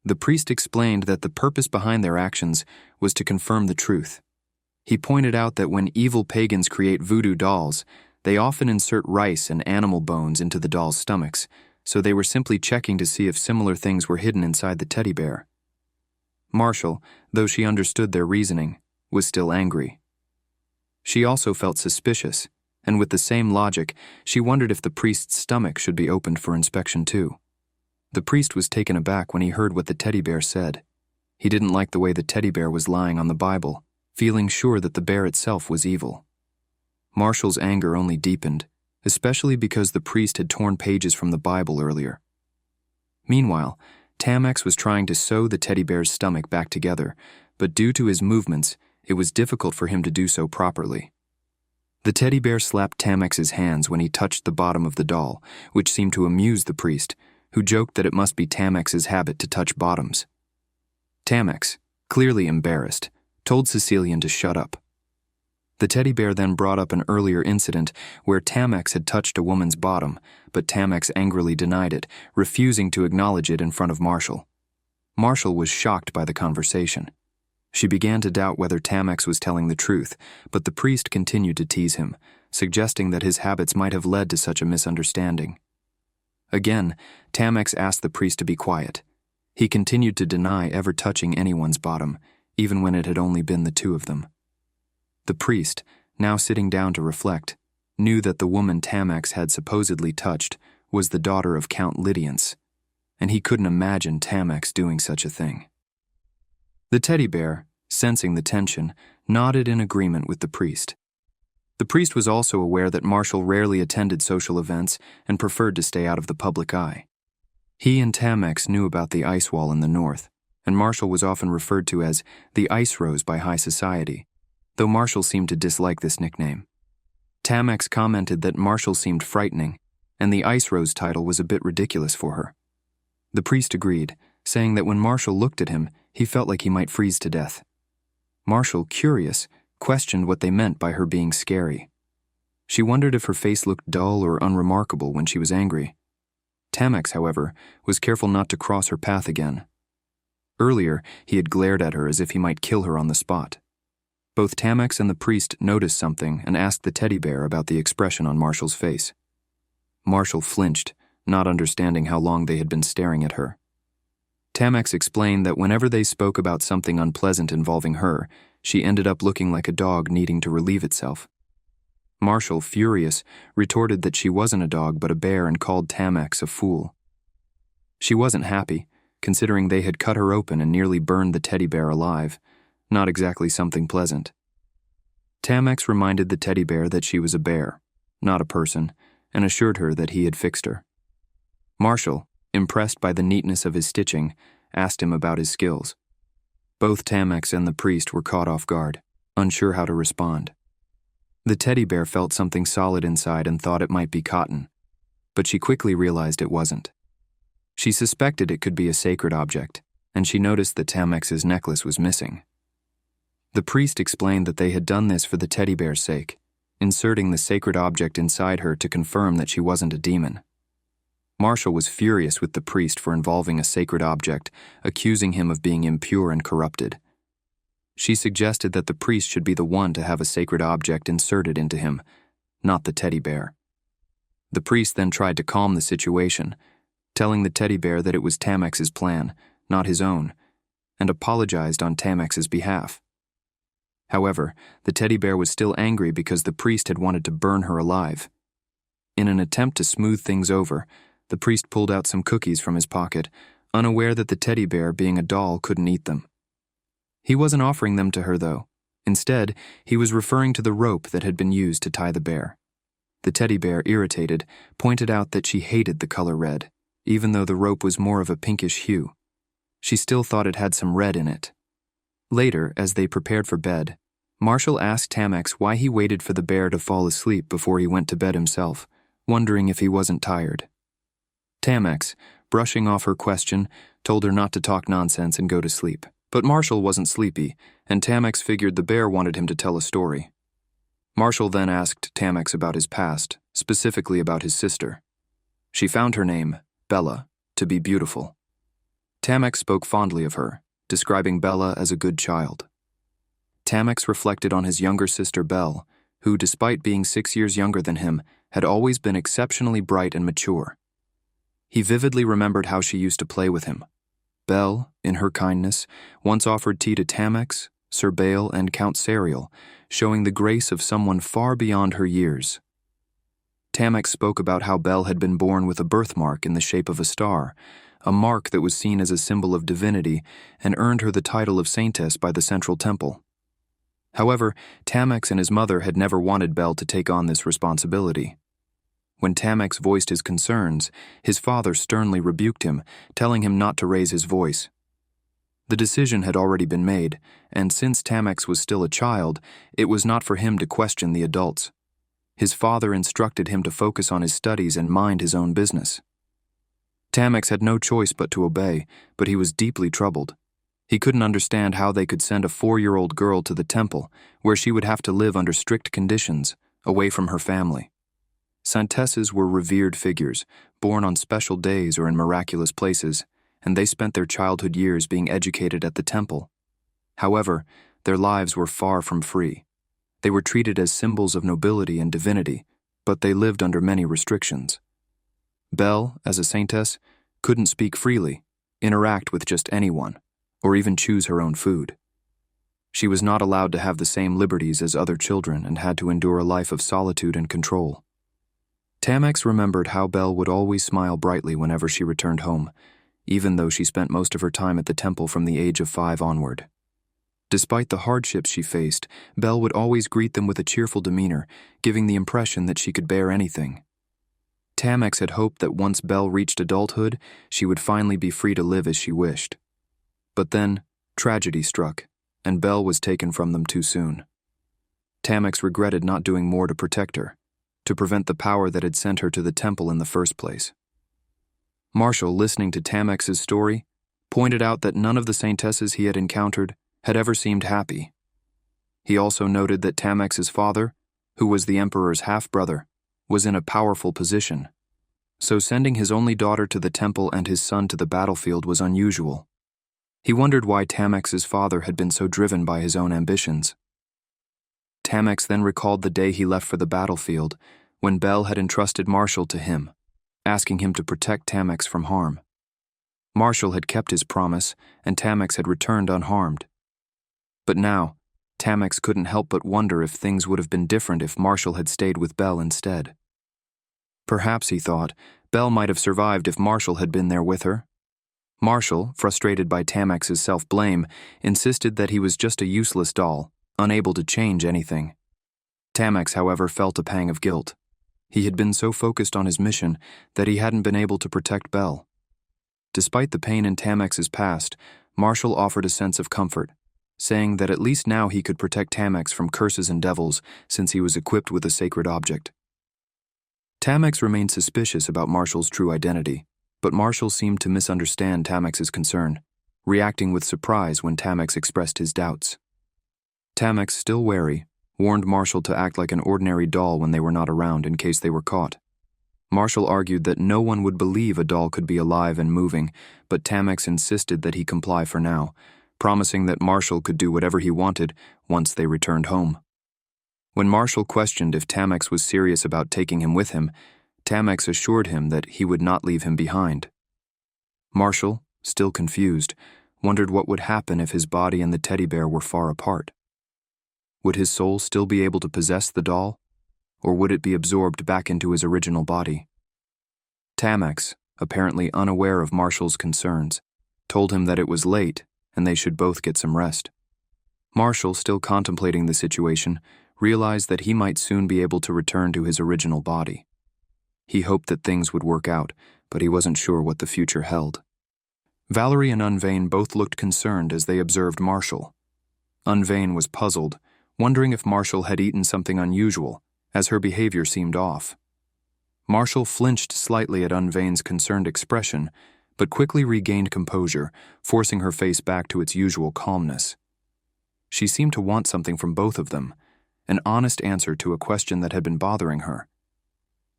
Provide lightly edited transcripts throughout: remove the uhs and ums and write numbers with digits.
The priest explained that the purpose behind their actions was to confirm the truth. He pointed out that when evil pagans create voodoo dolls, they often insert rice and animal bones into the dolls' stomachs, so they were simply checking to see if similar things were hidden inside the teddy bear. Marshall, though she understood their reasoning, was still angry. She also felt suspicious, and with the same logic, she wondered if the priest's stomach should be opened for inspection too. The priest was taken aback when he heard what the teddy bear said. He didn't like the way the teddy bear was lying on the Bible, feeling sure that the bear itself was evil. Marshall's anger only deepened, especially because the priest had torn pages from the Bible earlier. Meanwhile, Tamex was trying to sew the teddy bear's stomach back together, but due to his movements, it was difficult for him to do so properly. The teddy bear slapped Tamex's hands when he touched the bottom of the doll, which seemed to amuse the priest, who joked that it must be Tamex's habit to touch bottoms. Tamex, clearly embarrassed, told Cecilian to shut up. The teddy bear then brought up an earlier incident where Tamex had touched a woman's bottom, but Tamex angrily denied it, refusing to acknowledge it in front of Marshall. Marshall was shocked by the conversation. She began to doubt whether Tamex was telling the truth, but the priest continued to tease him, suggesting that his habits might have led to such a misunderstanding. Again, Tamex asked the priest to be quiet. He continued to deny ever touching anyone's bottom, even when it had only been the two of them. The priest, now sitting down to reflect, knew that the woman Tamex had supposedly touched was the daughter of Count Lydiance, and he couldn't imagine Tamex doing such a thing. The teddy bear, sensing the tension, nodded in agreement with the priest. The priest was also aware that Marshall rarely attended social events and preferred to stay out of the public eye. He and Tamex knew about the ice wall in the north, and Marshall was often referred to as the Ice Rose by high society, though Marshall seemed to dislike this nickname. Tamex commented that Marshall seemed frightening, and the Ice Rose title was a bit ridiculous for her. The priest agreed, saying that when Marshall looked at him, he felt like he might freeze to death. Marshall, curious, questioned what they meant by her being scary. She wondered if her face looked dull or unremarkable when she was angry. Tamex, however, was careful not to cross her path again. Earlier, he had glared at her as if he might kill her on the spot. Both Tamex and the priest noticed something and asked the teddy bear about the expression on Marshall's face. Marshall flinched, not understanding how long they had been staring at her. Tamex explained that whenever they spoke about something unpleasant involving her, she ended up looking like a dog needing to relieve itself. Marshall, furious, retorted that she wasn't a dog but a bear and called Tamex a fool. She wasn't happy, considering they had cut her open and nearly burned the teddy bear alive, not exactly something pleasant. Tamex reminded the teddy bear that she was a bear, not a person, and assured her that he had fixed her. Marshall, impressed by the neatness of his stitching, asked him about his skills. Both Tamex and the priest were caught off guard, unsure how to respond. The teddy bear felt something solid inside and thought it might be cotton, but she quickly realized it wasn't. She suspected it could be a sacred object, and she noticed that Tamex's necklace was missing. The priest explained that they had done this for the teddy bear's sake, inserting the sacred object inside her to confirm that she wasn't a demon. Marshall was furious with the priest for involving a sacred object, accusing him of being impure and corrupted. She suggested that the priest should be the one to have a sacred object inserted into him, not the teddy bear. The priest then tried to calm the situation, telling the teddy bear that it was Tamex's plan, not his own, and apologized on Tamex's behalf. However, the teddy bear was still angry because the priest had wanted to burn her alive. In an attempt to smooth things over, the priest pulled out some cookies from his pocket, unaware that the teddy bear, being a doll, couldn't eat them. He wasn't offering them to her, though. Instead, he was referring to the rope that had been used to tie the bear. The teddy bear, irritated, pointed out that she hated the color red, even though the rope was more of a pinkish hue. She still thought it had some red in it. Later, as they prepared for bed, Marshall asked Tamex why he waited for the bear to fall asleep before he went to bed himself, wondering if he wasn't tired. Tamex, brushing off her question, told her not to talk nonsense and go to sleep. But Marshall wasn't sleepy, and Tamex figured the bear wanted him to tell a story. Marshall then asked Tamex about his past, specifically about his sister. She found her name, Bella, to be beautiful. Tamex spoke fondly of her, describing Bella as a good child. Tamex reflected on his younger sister Belle, who, despite being 6 years younger than him, had always been exceptionally bright and mature. He vividly remembered how she used to play with him. Belle, in her kindness, once offered tea to Tamex, Sir Bael, and Count Serial, showing the grace of someone far beyond her years. Tamex spoke about how Belle had been born with a birthmark in the shape of a star, a mark that was seen as a symbol of divinity and earned her the title of saintess by the central temple. However, Tamex and his mother had never wanted Belle to take on this responsibility. When Tamex voiced his concerns, his father sternly rebuked him, telling him not to raise his voice. The decision had already been made, and since Tamex was still a child, it was not for him to question the adults. His father instructed him to focus on his studies and mind his own business. Tamex had no choice but to obey, but he was deeply troubled. He couldn't understand how they could send a 4-year-old girl to the temple, where she would have to live under strict conditions, away from her family. Saintesses were revered figures, born on special days or in miraculous places, and they spent their childhood years being educated at the temple. However, their lives were far from free. They were treated as symbols of nobility and divinity, but they lived under many restrictions. Belle, as a saintess, couldn't speak freely, interact with just anyone, or even choose her own food. She was not allowed to have the same liberties as other children and had to endure a life of solitude and control. Tamex remembered how Belle would always smile brightly whenever she returned home, even though she spent most of her time at the temple from the age of 5 onward. Despite the hardships she faced, Belle would always greet them with a cheerful demeanor, giving the impression that she could bear anything. Tamex had hoped that once Belle reached adulthood, she would finally be free to live as she wished. But then, tragedy struck, and Belle was taken from them too soon. Tamex regretted not doing more to protect her, to prevent the power that had sent her to the temple in the first place. Marshall, listening to Tamex's story, pointed out that none of the saintesses he had encountered had ever seemed happy. He also noted that Tamex's father, who was the emperor's half-brother, was in a powerful position, so sending his only daughter to the temple and his son to the battlefield was unusual. He wondered why Tamex's father had been so driven by his own ambitions. Tamex then recalled the day he left for the battlefield, when Belle had entrusted Marshall to him, asking him to protect Tamex from harm. Marshall had kept his promise, and Tamex had returned unharmed. But now, Tamex couldn't help but wonder if things would have been different if Marshall had stayed with Belle instead. Perhaps, he thought, Belle might have survived if Marshall had been there with her. Marshall, frustrated by Tamex's self-blame, insisted that he was just a useless doll, unable to change anything. Tamex, however, felt a pang of guilt. He had been so focused on his mission that he hadn't been able to protect Belle. Despite the pain in Tamex's past, Marshall offered a sense of comfort, saying that at least now he could protect Tamex from curses and devils since he was equipped with a sacred object. Tamex remained suspicious about Marshall's true identity, but Marshall seemed to misunderstand Tamex's concern, reacting with surprise when Tamex expressed his doubts. Tamex, still wary, warned Marshall to act like an ordinary doll when they were not around in case they were caught. Marshall argued that no one would believe a doll could be alive and moving, but Tamex insisted that he comply for now, promising that Marshall could do whatever he wanted once they returned home. When Marshall questioned if Tamex was serious about taking him with him, Tamex assured him that he would not leave him behind. Marshall, still confused, wondered what would happen if his body and the teddy bear were far apart. Would his soul still be able to possess the doll, or would it be absorbed back into his original body? Tamex, apparently unaware of Marshall's concerns, told him that it was late and they should both get some rest. Marshall, still contemplating the situation, realized that he might soon be able to return to his original body. He hoped that things would work out, but he wasn't sure what the future held. Valerie and Unvain both looked concerned as they observed Marshall. Unvain was puzzled, wondering if Marshall had eaten something unusual, as her behavior seemed off. Marshall flinched slightly at Unvain's concerned expression, but quickly regained composure, forcing her face back to its usual calmness. She seemed to want something from both of them, an honest answer to a question that had been bothering her.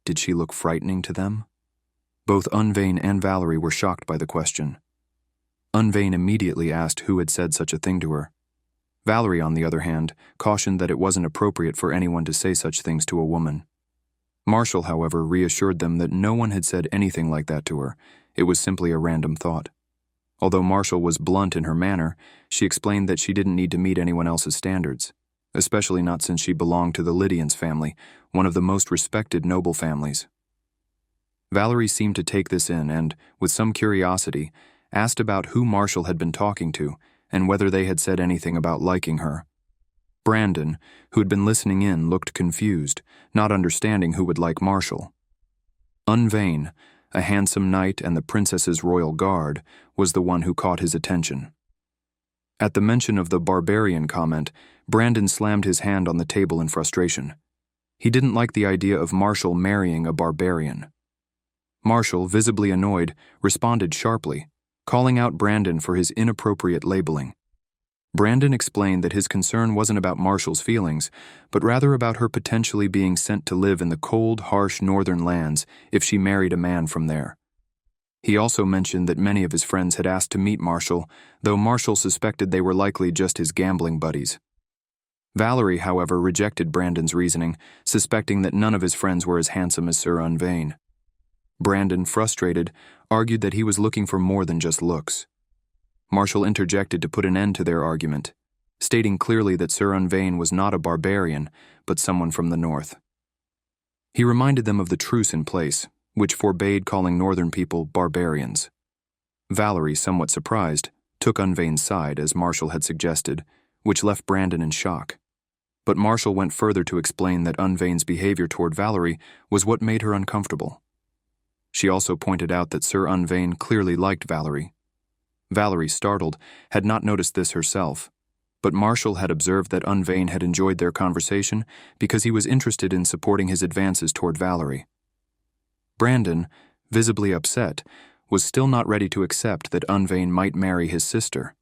Did she look frightening to them? Both Unvain and Valerie were shocked by the question. Unvain immediately asked who had said such a thing to her. Valerie, on the other hand, cautioned that it wasn't appropriate for anyone to say such things to a woman. Marshall, however, reassured them that no one had said anything like that to her. It was simply a random thought. Although Marshall was blunt in her manner, she explained that she didn't need to meet anyone else's standards, especially not since she belonged to the Lydians family, one of the most respected noble families. Valerie seemed to take this in and, with some curiosity, asked about who Marshall had been talking to and whether they had said anything about liking her. Brandon, who had been listening in, looked confused, not understanding who would like Marshall. Unvain, a handsome knight and the princess's royal guard, was the one who caught his attention. At the mention of the barbarian comment, Brandon slammed his hand on the table in frustration. He didn't like the idea of Marshall marrying a barbarian. Marshall, visibly annoyed, responded sharply, calling out Brandon for his inappropriate labeling. Brandon explained that his concern wasn't about Marshall's feelings, but rather about her potentially being sent to live in the cold, harsh northern lands if she married a man from there. He also mentioned that many of his friends had asked to meet Marshall, though Marshall suspected they were likely just his gambling buddies. Valerie, however, rejected Brandon's reasoning, suspecting that none of his friends were as handsome as Sir Unvain. Brandon, frustrated, argued that he was looking for more than just looks. Marshall interjected to put an end to their argument, stating clearly that Sir Unvain was not a barbarian, but someone from the north. He reminded them of the truce in place, which forbade calling northern people barbarians. Valerie, somewhat surprised, took Unvain's side, as Marshall had suggested, which left Brandon in shock. But Marshall went further to explain that Unvain's behavior toward Valerie was what made her uncomfortable. She also pointed out that Sir Unvain clearly liked Valerie. Valerie, startled, had not noticed this herself, but Marshall had observed that Unvain had enjoyed their conversation because he was interested in supporting his advances toward Valerie. Brandon, visibly upset, was still not ready to accept that Unvain might marry his sister.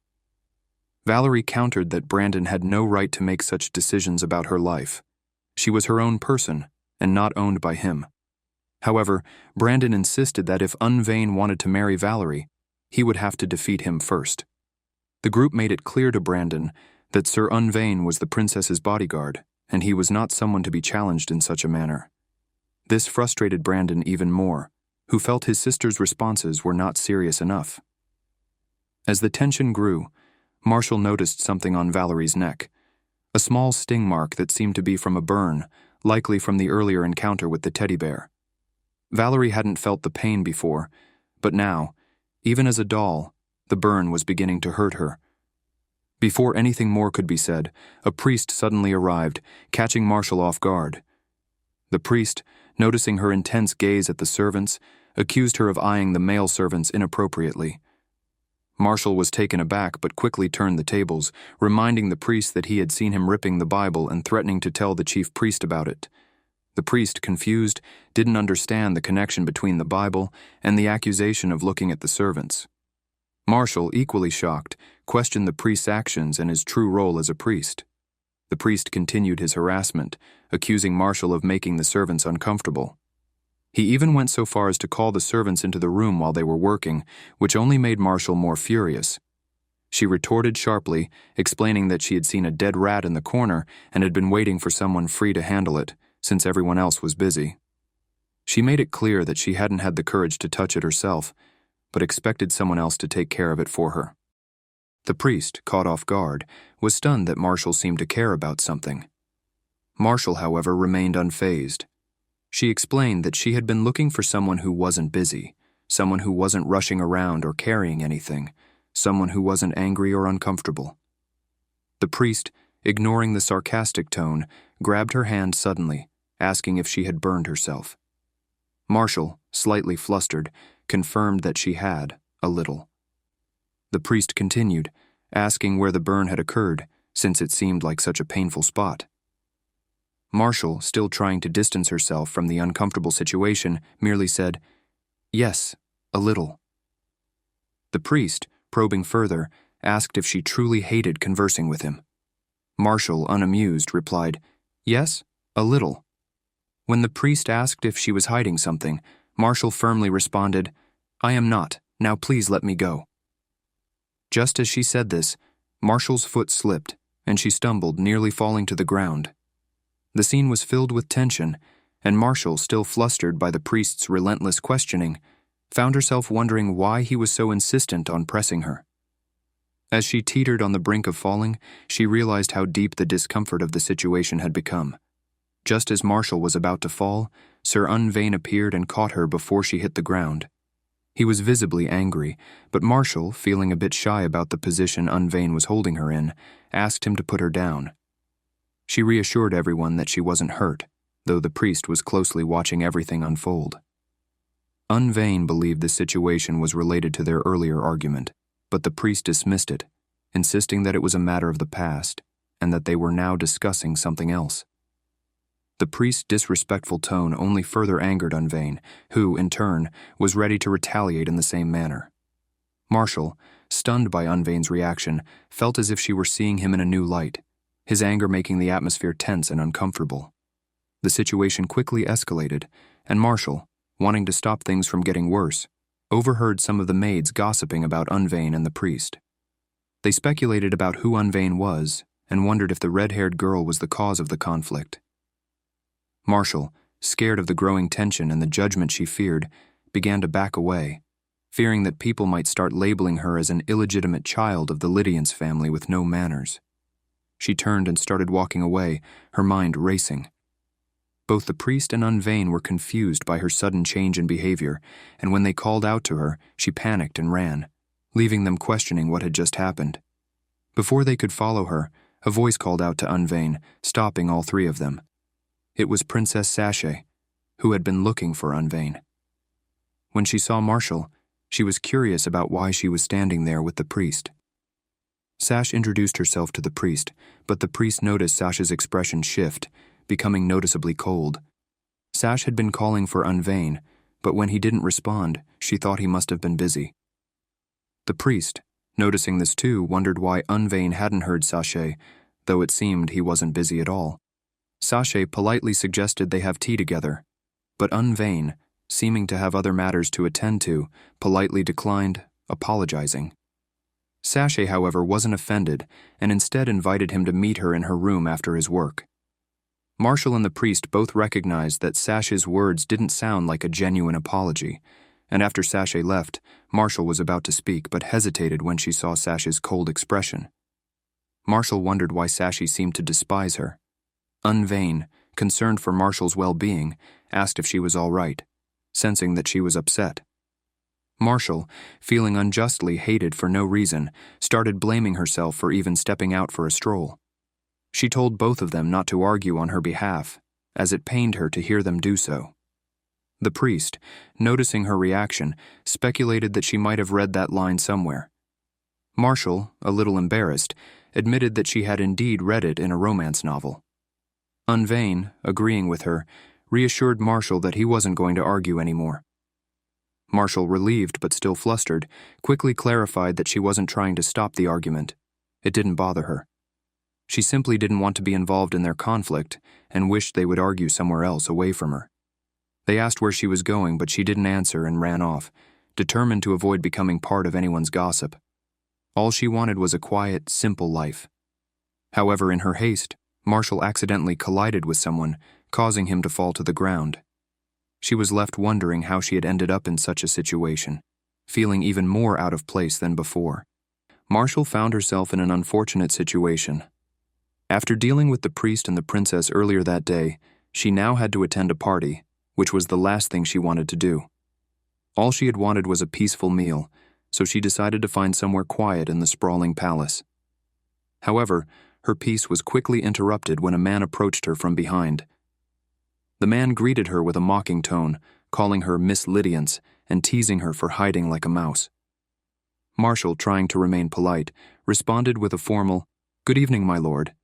Valerie countered that Brandon had no right to make such decisions about her life. She was her own person, and not owned by him. However, Brandon insisted that if Unvain wanted to marry Valerie, he would have to defeat him first. The group made it clear to Brandon that Sir Unvain was the princess's bodyguard, and he was not someone to be challenged in such a manner. This frustrated Brandon even more, who felt his sister's responses were not serious enough. As the tension grew, Marshall noticed something on Valerie's neck, a small sting mark that seemed to be from a burn, likely from the earlier encounter with the teddy bear. Valerie hadn't felt the pain before, but now, even as a doll, the burn was beginning to hurt her. Before anything more could be said, a priest suddenly arrived, catching Marshall off guard. The priest, noticing her intense gaze at the servants, accused her of eyeing the male servants inappropriately. Marshall was taken aback but quickly turned the tables, reminding the priest that he had seen him ripping the Bible and threatening to tell the chief priest about it. The priest, confused, didn't understand the connection between the Bible and the accusation of looking at the servants. Marshall, equally shocked, questioned the priest's actions and his true role as a priest. The priest continued his harassment, accusing Marshall of making the servants uncomfortable. He even went so far as to call the servants into the room while they were working, which only made Marshall more furious. She retorted sharply, explaining that she had seen a dead rat in the corner and had been waiting for someone free to handle it, since everyone else was busy. She made it clear that she hadn't had the courage to touch it herself, but expected someone else to take care of it for her. The priest, caught off guard, was stunned that Marshall seemed to care about something. Marshall, however, remained unfazed. She explained that she had been looking for someone who wasn't busy, someone who wasn't rushing around or carrying anything, someone who wasn't angry or uncomfortable. The priest, ignoring the sarcastic tone, grabbed her hand suddenly, asking if she had burned herself. Marshall, slightly flustered, confirmed that she had, a little. The priest continued, asking where the burn had occurred, since it seemed like such a painful spot. Marshall, still trying to distance herself from the uncomfortable situation, merely said, "Yes, a little." The priest, probing further, asked if she truly hated conversing with him. Marshall, unamused, replied, "Yes, a little." When the priest asked if she was hiding something, Marshall firmly responded, "I am not. Now please let me go." Just as she said this, Marshall's foot slipped, and she stumbled, nearly falling to the ground. The scene was filled with tension, and Marshall, still flustered by the priest's relentless questioning, found herself wondering why he was so insistent on pressing her. As she teetered on the brink of falling, she realized how deep the discomfort of the situation had become. Just as Marshall was about to fall, Sir Unvain appeared and caught her before she hit the ground. He was visibly angry, but Marshall, feeling a bit shy about the position Unvain was holding her in, asked him to put her down. She reassured everyone that she wasn't hurt, though the priest was closely watching everything unfold. Unvain believed the situation was related to their earlier argument, but the priest dismissed it, insisting that it was a matter of the past, and that they were now discussing something else. The priest's disrespectful tone only further angered Unvain, who, in turn, was ready to retaliate in the same manner. Marshall, stunned by Unvain's reaction, felt as if she were seeing him in a new light, his anger making the atmosphere tense and uncomfortable. The situation quickly escalated, and Marshall, wanting to stop things from getting worse, overheard some of the maids gossiping about Unvain and the priest. They speculated about who Unvain was and wondered if the red-haired girl was the cause of the conflict. Marshall, scared of the growing tension and the judgment she feared, began to back away, fearing that people might start labeling her as an illegitimate child of the Lydians family with no manners. She turned and started walking away, her mind racing. Both the priest and Unvain were confused by her sudden change in behavior, and when they called out to her, she panicked and ran, leaving them questioning what had just happened. Before they could follow her, a voice called out to Unvain, stopping all three of them. It was Princess Sashay, who had been looking for Unvain. When she saw Marshall, she was curious about why she was standing there with the priest. Sash introduced herself to the priest, but the priest noticed Sash's expression shift, becoming noticeably cold. Sash had been calling for Unvain, but when he didn't respond, she thought he must have been busy. The priest, noticing this too, wondered why Unvain hadn't heard Sashay, though it seemed he wasn't busy at all. Sashay politely suggested they have tea together, but Unvain, seeming to have other matters to attend to, politely declined, apologizing. Sashay, however, wasn't offended and instead invited him to meet her in her room after his work. Marshall and the priest both recognized that Sashay's words didn't sound like a genuine apology, and after Sashay left, Marshall was about to speak but hesitated when she saw Sashay's cold expression. Marshall wondered why Sashay seemed to despise her. Unvain, concerned for Marshall's well-being, asked if she was all right, sensing that she was upset. Marshall, feeling unjustly hated for no reason, started blaming herself for even stepping out for a stroll. She told both of them not to argue on her behalf, as it pained her to hear them do so. The priest, noticing her reaction, speculated that she might have read that line somewhere. Marshall, a little embarrassed, admitted that she had indeed read it in a romance novel. Unvain, agreeing with her, reassured Marshall that he wasn't going to argue anymore. Marshall, relieved but still flustered, quickly clarified that she wasn't trying to stop the argument. It didn't bother her. She simply didn't want to be involved in their conflict and wished they would argue somewhere else away from her. They asked where she was going, but she didn't answer and ran off, determined to avoid becoming part of anyone's gossip. All she wanted was a quiet, simple life. However, in her haste, Marshall accidentally collided with someone, causing him to fall to the ground. She was left wondering how she had ended up in such a situation, feeling even more out of place than before. Marshall found herself in an unfortunate situation. After dealing with the priest and the princess earlier that day, she now had to attend a party, which was the last thing she wanted to do. All she had wanted was a peaceful meal, so she decided to find somewhere quiet in the sprawling palace. However, her peace was quickly interrupted when a man approached her from behind. The man greeted her with a mocking tone, calling her Miss Lydians and teasing her for hiding like a mouse. Marshall, trying to remain polite, responded with a formal, "Good evening, my lord,"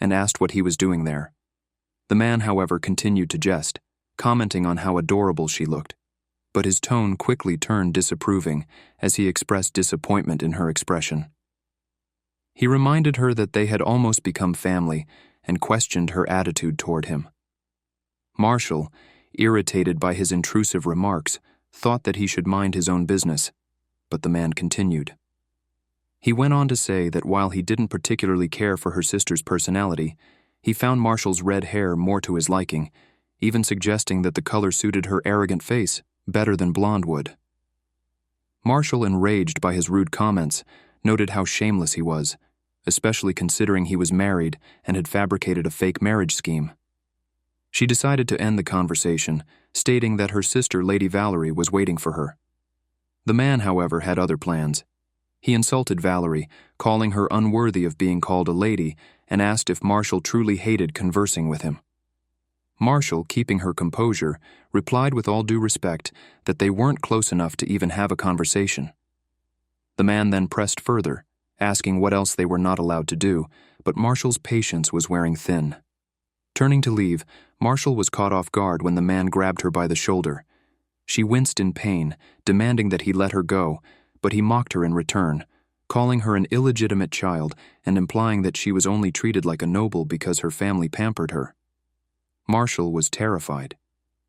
and asked what he was doing there. The man, however, continued to jest, commenting on how adorable she looked, but his tone quickly turned disapproving as he expressed disappointment in her expression. He reminded her that they had almost become family and questioned her attitude toward him. Marshall, irritated by his intrusive remarks, thought that he should mind his own business, but the man continued. He went on to say that while he didn't particularly care for her sister's personality, he found Marshall's red hair more to his liking, even suggesting that the color suited her arrogant face better than blonde would. Marshall, enraged by his rude comments, noted how shameless he was, especially considering he was married and had fabricated a fake marriage scheme. She decided to end the conversation, stating that her sister, Lady Valerie, was waiting for her. The man, however, had other plans. He insulted Valerie, calling her unworthy of being called a lady, and asked if Marshall truly hated conversing with him. Marshall, keeping her composure, replied with all due respect that they weren't close enough to even have a conversation. The man then pressed further, asking what else they were not allowed to do, but Marshall's patience was wearing thin. Turning to leave, Marshall was caught off guard when the man grabbed her by the shoulder. She winced in pain, demanding that he let her go, but he mocked her in return, calling her an illegitimate child and implying that she was only treated like a noble because her family pampered her. Marshall was terrified.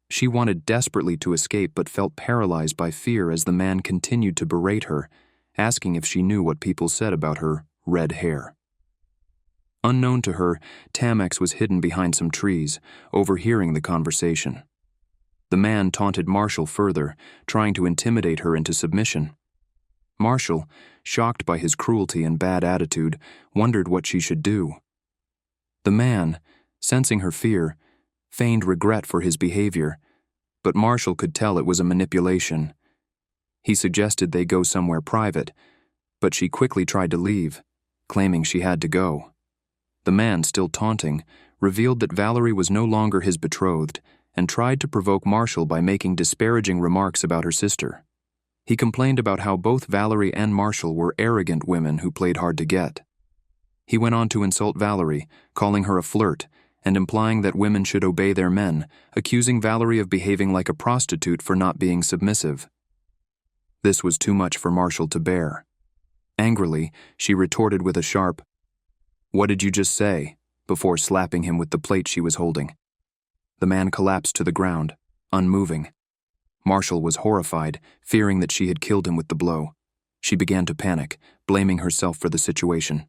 She wanted desperately to escape but felt paralyzed by fear as the man continued to berate her, asking if she knew what people said about her red hair. Unknown to her, Tamex was hidden behind some trees, overhearing the conversation. The man taunted Marshall further, trying to intimidate her into submission. Marshall, shocked by his cruelty and bad attitude, wondered what she should do. The man, sensing her fear, feigned regret for his behavior, but Marshall could tell it was a manipulation. He suggested they go somewhere private, but she quickly tried to leave, claiming she had to go. The man, still taunting, revealed that Valerie was no longer his betrothed and tried to provoke Marshall by making disparaging remarks about her sister. He complained about how both Valerie and Marshall were arrogant women who played hard to get. He went on to insult Valerie, calling her a flirt, and implying that women should obey their men, accusing Valerie of behaving like a prostitute for not being submissive. This was too much for Marshall to bear. Angrily, she retorted with a sharp, "What did you just say?" before slapping him with the plate she was holding. The man collapsed to the ground, unmoving. Marshall was horrified, fearing that she had killed him with the blow. She began to panic, blaming herself for the situation.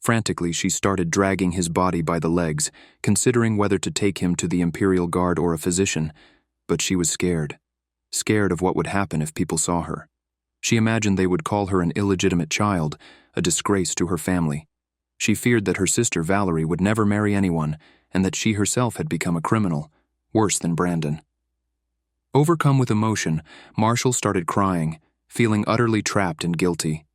Frantically, she started dragging his body by the legs, considering whether to take him to the Imperial Guard or a physician, but she was scared of what would happen if people saw her. She imagined they would call her an illegitimate child, a disgrace to her family. She feared that her sister Valerie would never marry anyone, and that she herself had become a criminal, worse than Brandon. Overcome with emotion, Marshall started crying, feeling utterly trapped and guilty.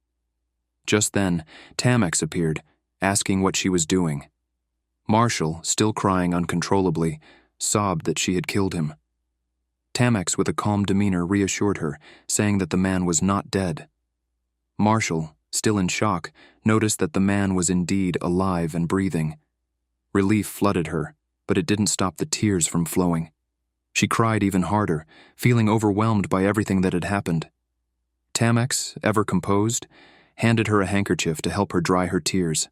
Just then, Tamex appeared, asking what she was doing. Marshall, still crying uncontrollably, sobbed that she had killed him. Tamex, with a calm demeanor, reassured her, saying that the man was not dead. Marshall, still in shock, noticed that the man was indeed alive and breathing. Relief flooded her, but it didn't stop the tears from flowing. She cried even harder, feeling overwhelmed by everything that had happened. Tamex, ever composed, handed her a handkerchief to help her dry her tears.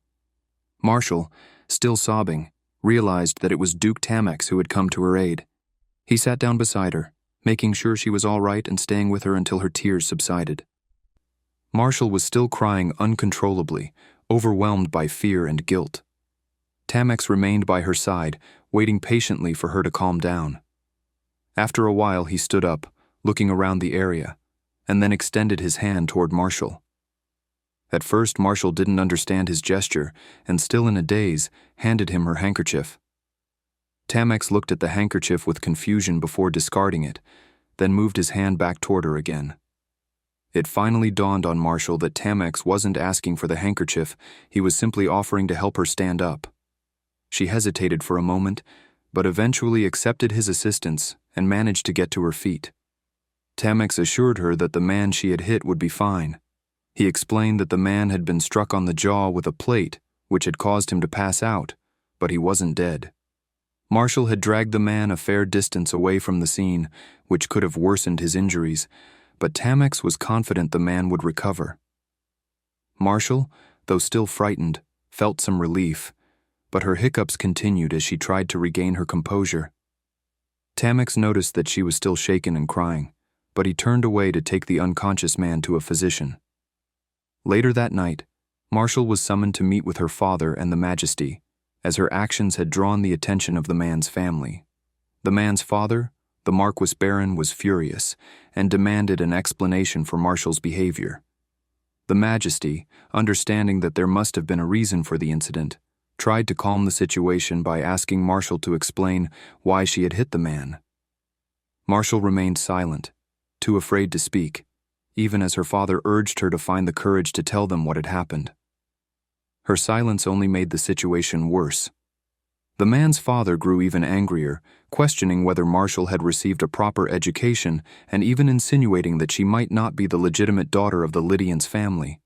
Marshall, still sobbing, realized that it was Duke Tamex who had come to her aid. He sat down beside her, making sure she was all right and staying with her until her tears subsided. Marshall was still crying uncontrollably, overwhelmed by fear and guilt. Tamex remained by her side, waiting patiently for her to calm down. After a while, he stood up, looking around the area, and then extended his hand toward Marshall. At first, Marshall didn't understand his gesture, and still in a daze, handed him her handkerchief. Tamex looked at the handkerchief with confusion before discarding it, then moved his hand back toward her again. It finally dawned on Marshall that Tamex wasn't asking for the handkerchief, he was simply offering to help her stand up. She hesitated for a moment, but eventually accepted his assistance and managed to get to her feet. Tamex assured her that the man she had hit would be fine. He explained that the man had been struck on the jaw with a plate, which had caused him to pass out, but he wasn't dead. Marshall had dragged the man a fair distance away from the scene, which could have worsened his injuries, but Tamex was confident the man would recover. Marshall, though still frightened, felt some relief, but her hiccups continued as she tried to regain her composure. Tamex noticed that she was still shaken and crying, but he turned away to take the unconscious man to a physician. Later that night, Marshall was summoned to meet with her father and the Majesty, as her actions had drawn the attention of the man's family. The man's father, the Marquis Baron, was furious and demanded an explanation for Marshall's behavior. The Majesty, understanding that there must have been a reason for the incident, tried to calm the situation by asking Marshall to explain why she had hit the man. Marshall remained silent, too afraid to speak, even as her father urged her to find the courage to tell them what had happened. Her silence only made the situation worse. The man's father grew even angrier, questioning whether Marshall had received a proper education and even insinuating that she might not be the legitimate daughter of the Lydians family.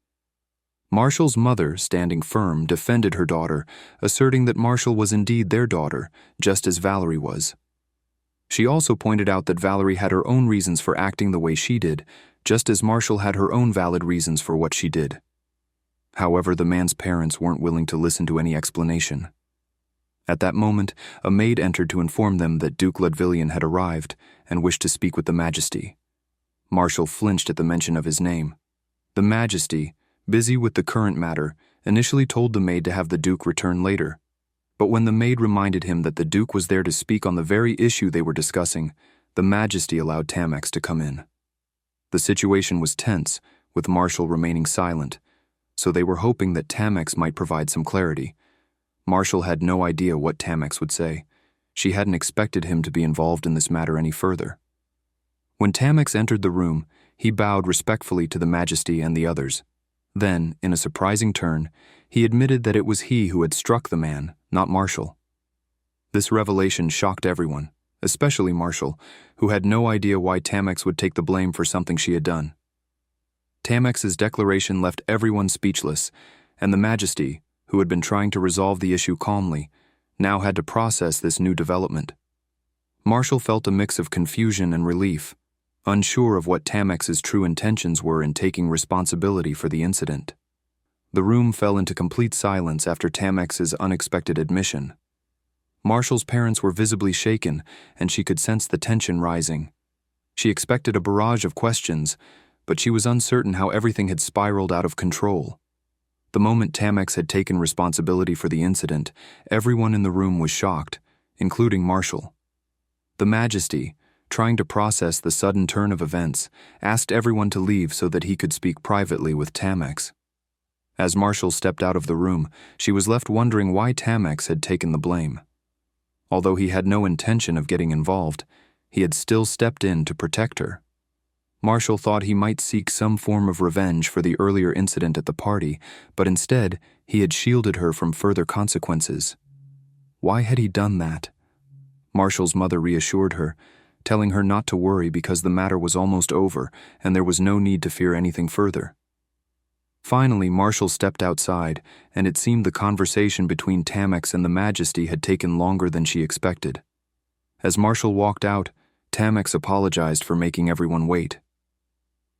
Marshall's mother, standing firm, defended her daughter, asserting that Marshall was indeed their daughter, just as Valerie was. She also pointed out that Valerie had her own reasons for acting the way she did, just as Marshall had her own valid reasons for what she did. However, the man's parents weren't willing to listen to any explanation. At that moment, a maid entered to inform them that Duke Ludvillian had arrived and wished to speak with the Majesty. Marshall flinched at the mention of his name. The Majesty, busy with the current matter, initially told the maid to have the Duke return later. But when the maid reminded him that the Duke was there to speak on the very issue they were discussing, the Majesty allowed Tamex to come in. The situation was tense, with Marshall remaining silent, so they were hoping that Tamex might provide some clarity. Marshall had no idea what Tamex would say. She hadn't expected him to be involved in this matter any further. When Tamex entered the room, he bowed respectfully to the Majesty and the others. Then, in a surprising turn, he admitted that it was he who had struck the man, not Marshall. This revelation shocked everyone, especially Marshall, who had no idea why Tamex would take the blame for something she had done. Tamex's declaration left everyone speechless, and the Majesty, who had been trying to resolve the issue calmly, now had to process this new development. Marshall felt a mix of confusion and relief, unsure of what Tamex's true intentions were in taking responsibility for the incident. The room fell into complete silence after Tamex's unexpected admission. Marshall's parents were visibly shaken, and she could sense the tension rising. She expected a barrage of questions, but she was uncertain how everything had spiraled out of control. The moment Tamex had taken responsibility for the incident, everyone in the room was shocked, including Marshall. The Majesty, trying to process the sudden turn of events, asked everyone to leave so that he could speak privately with Tamex. As Marshall stepped out of the room, she was left wondering why Tamex had taken the blame. Although he had no intention of getting involved, he had still stepped in to protect her. Marshall thought he might seek some form of revenge for the earlier incident at the party, but instead, he had shielded her from further consequences. Why had he done that? Marshall's mother reassured her, telling her not to worry because the matter was almost over and there was no need to fear anything further. Finally, Marshall stepped outside, and it seemed the conversation between Tamex and the Majesty had taken longer than she expected. As Marshall walked out, Tamex apologized for making everyone wait.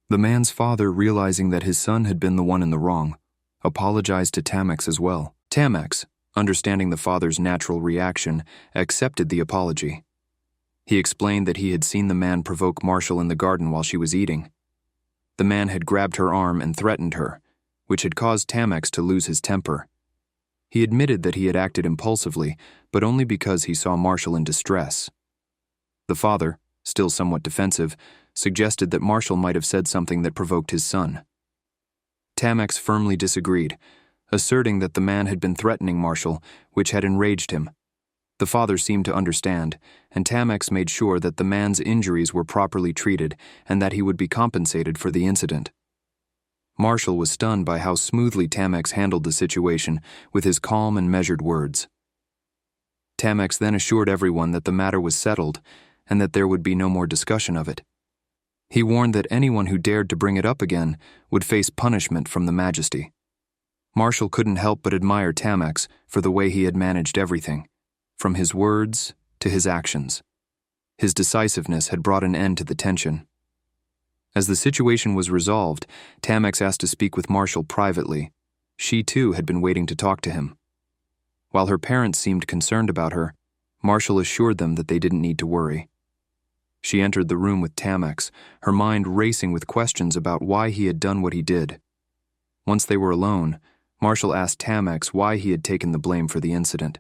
The man's father, realizing that his son had been the one in the wrong, apologized to Tamex as well. Tamex, understanding the father's natural reaction, accepted the apology. He explained that he had seen the man provoke Marshall in the garden while she was eating. The man had grabbed her arm and threatened her, which had caused Tamex to lose his temper. He admitted that he had acted impulsively, but only because he saw Marshall in distress. The father, still somewhat defensive, suggested that Marshall might have said something that provoked his son. Tamex firmly disagreed, asserting that the man had been threatening Marshall, which had enraged him. The father seemed to understand, and Tamex made sure that the man's injuries were properly treated and that he would be compensated for the incident. Marshall was stunned by how smoothly Tamex handled the situation with his calm and measured words. Tamex then assured everyone that the matter was settled and that there would be no more discussion of it. He warned that anyone who dared to bring it up again would face punishment from the Majesty. Marshall couldn't help but admire Tamex for the way he had managed everything, from his words to his actions. His decisiveness had brought an end to the tension. As the situation was resolved, Tamex asked to speak with Marshall privately. She, too, had been waiting to talk to him. While her parents seemed concerned about her, Marshall assured them that they didn't need to worry. She entered the room with Tamex, her mind racing with questions about why he had done what he did. Once they were alone, Marshall asked Tamex why he had taken the blame for the incident.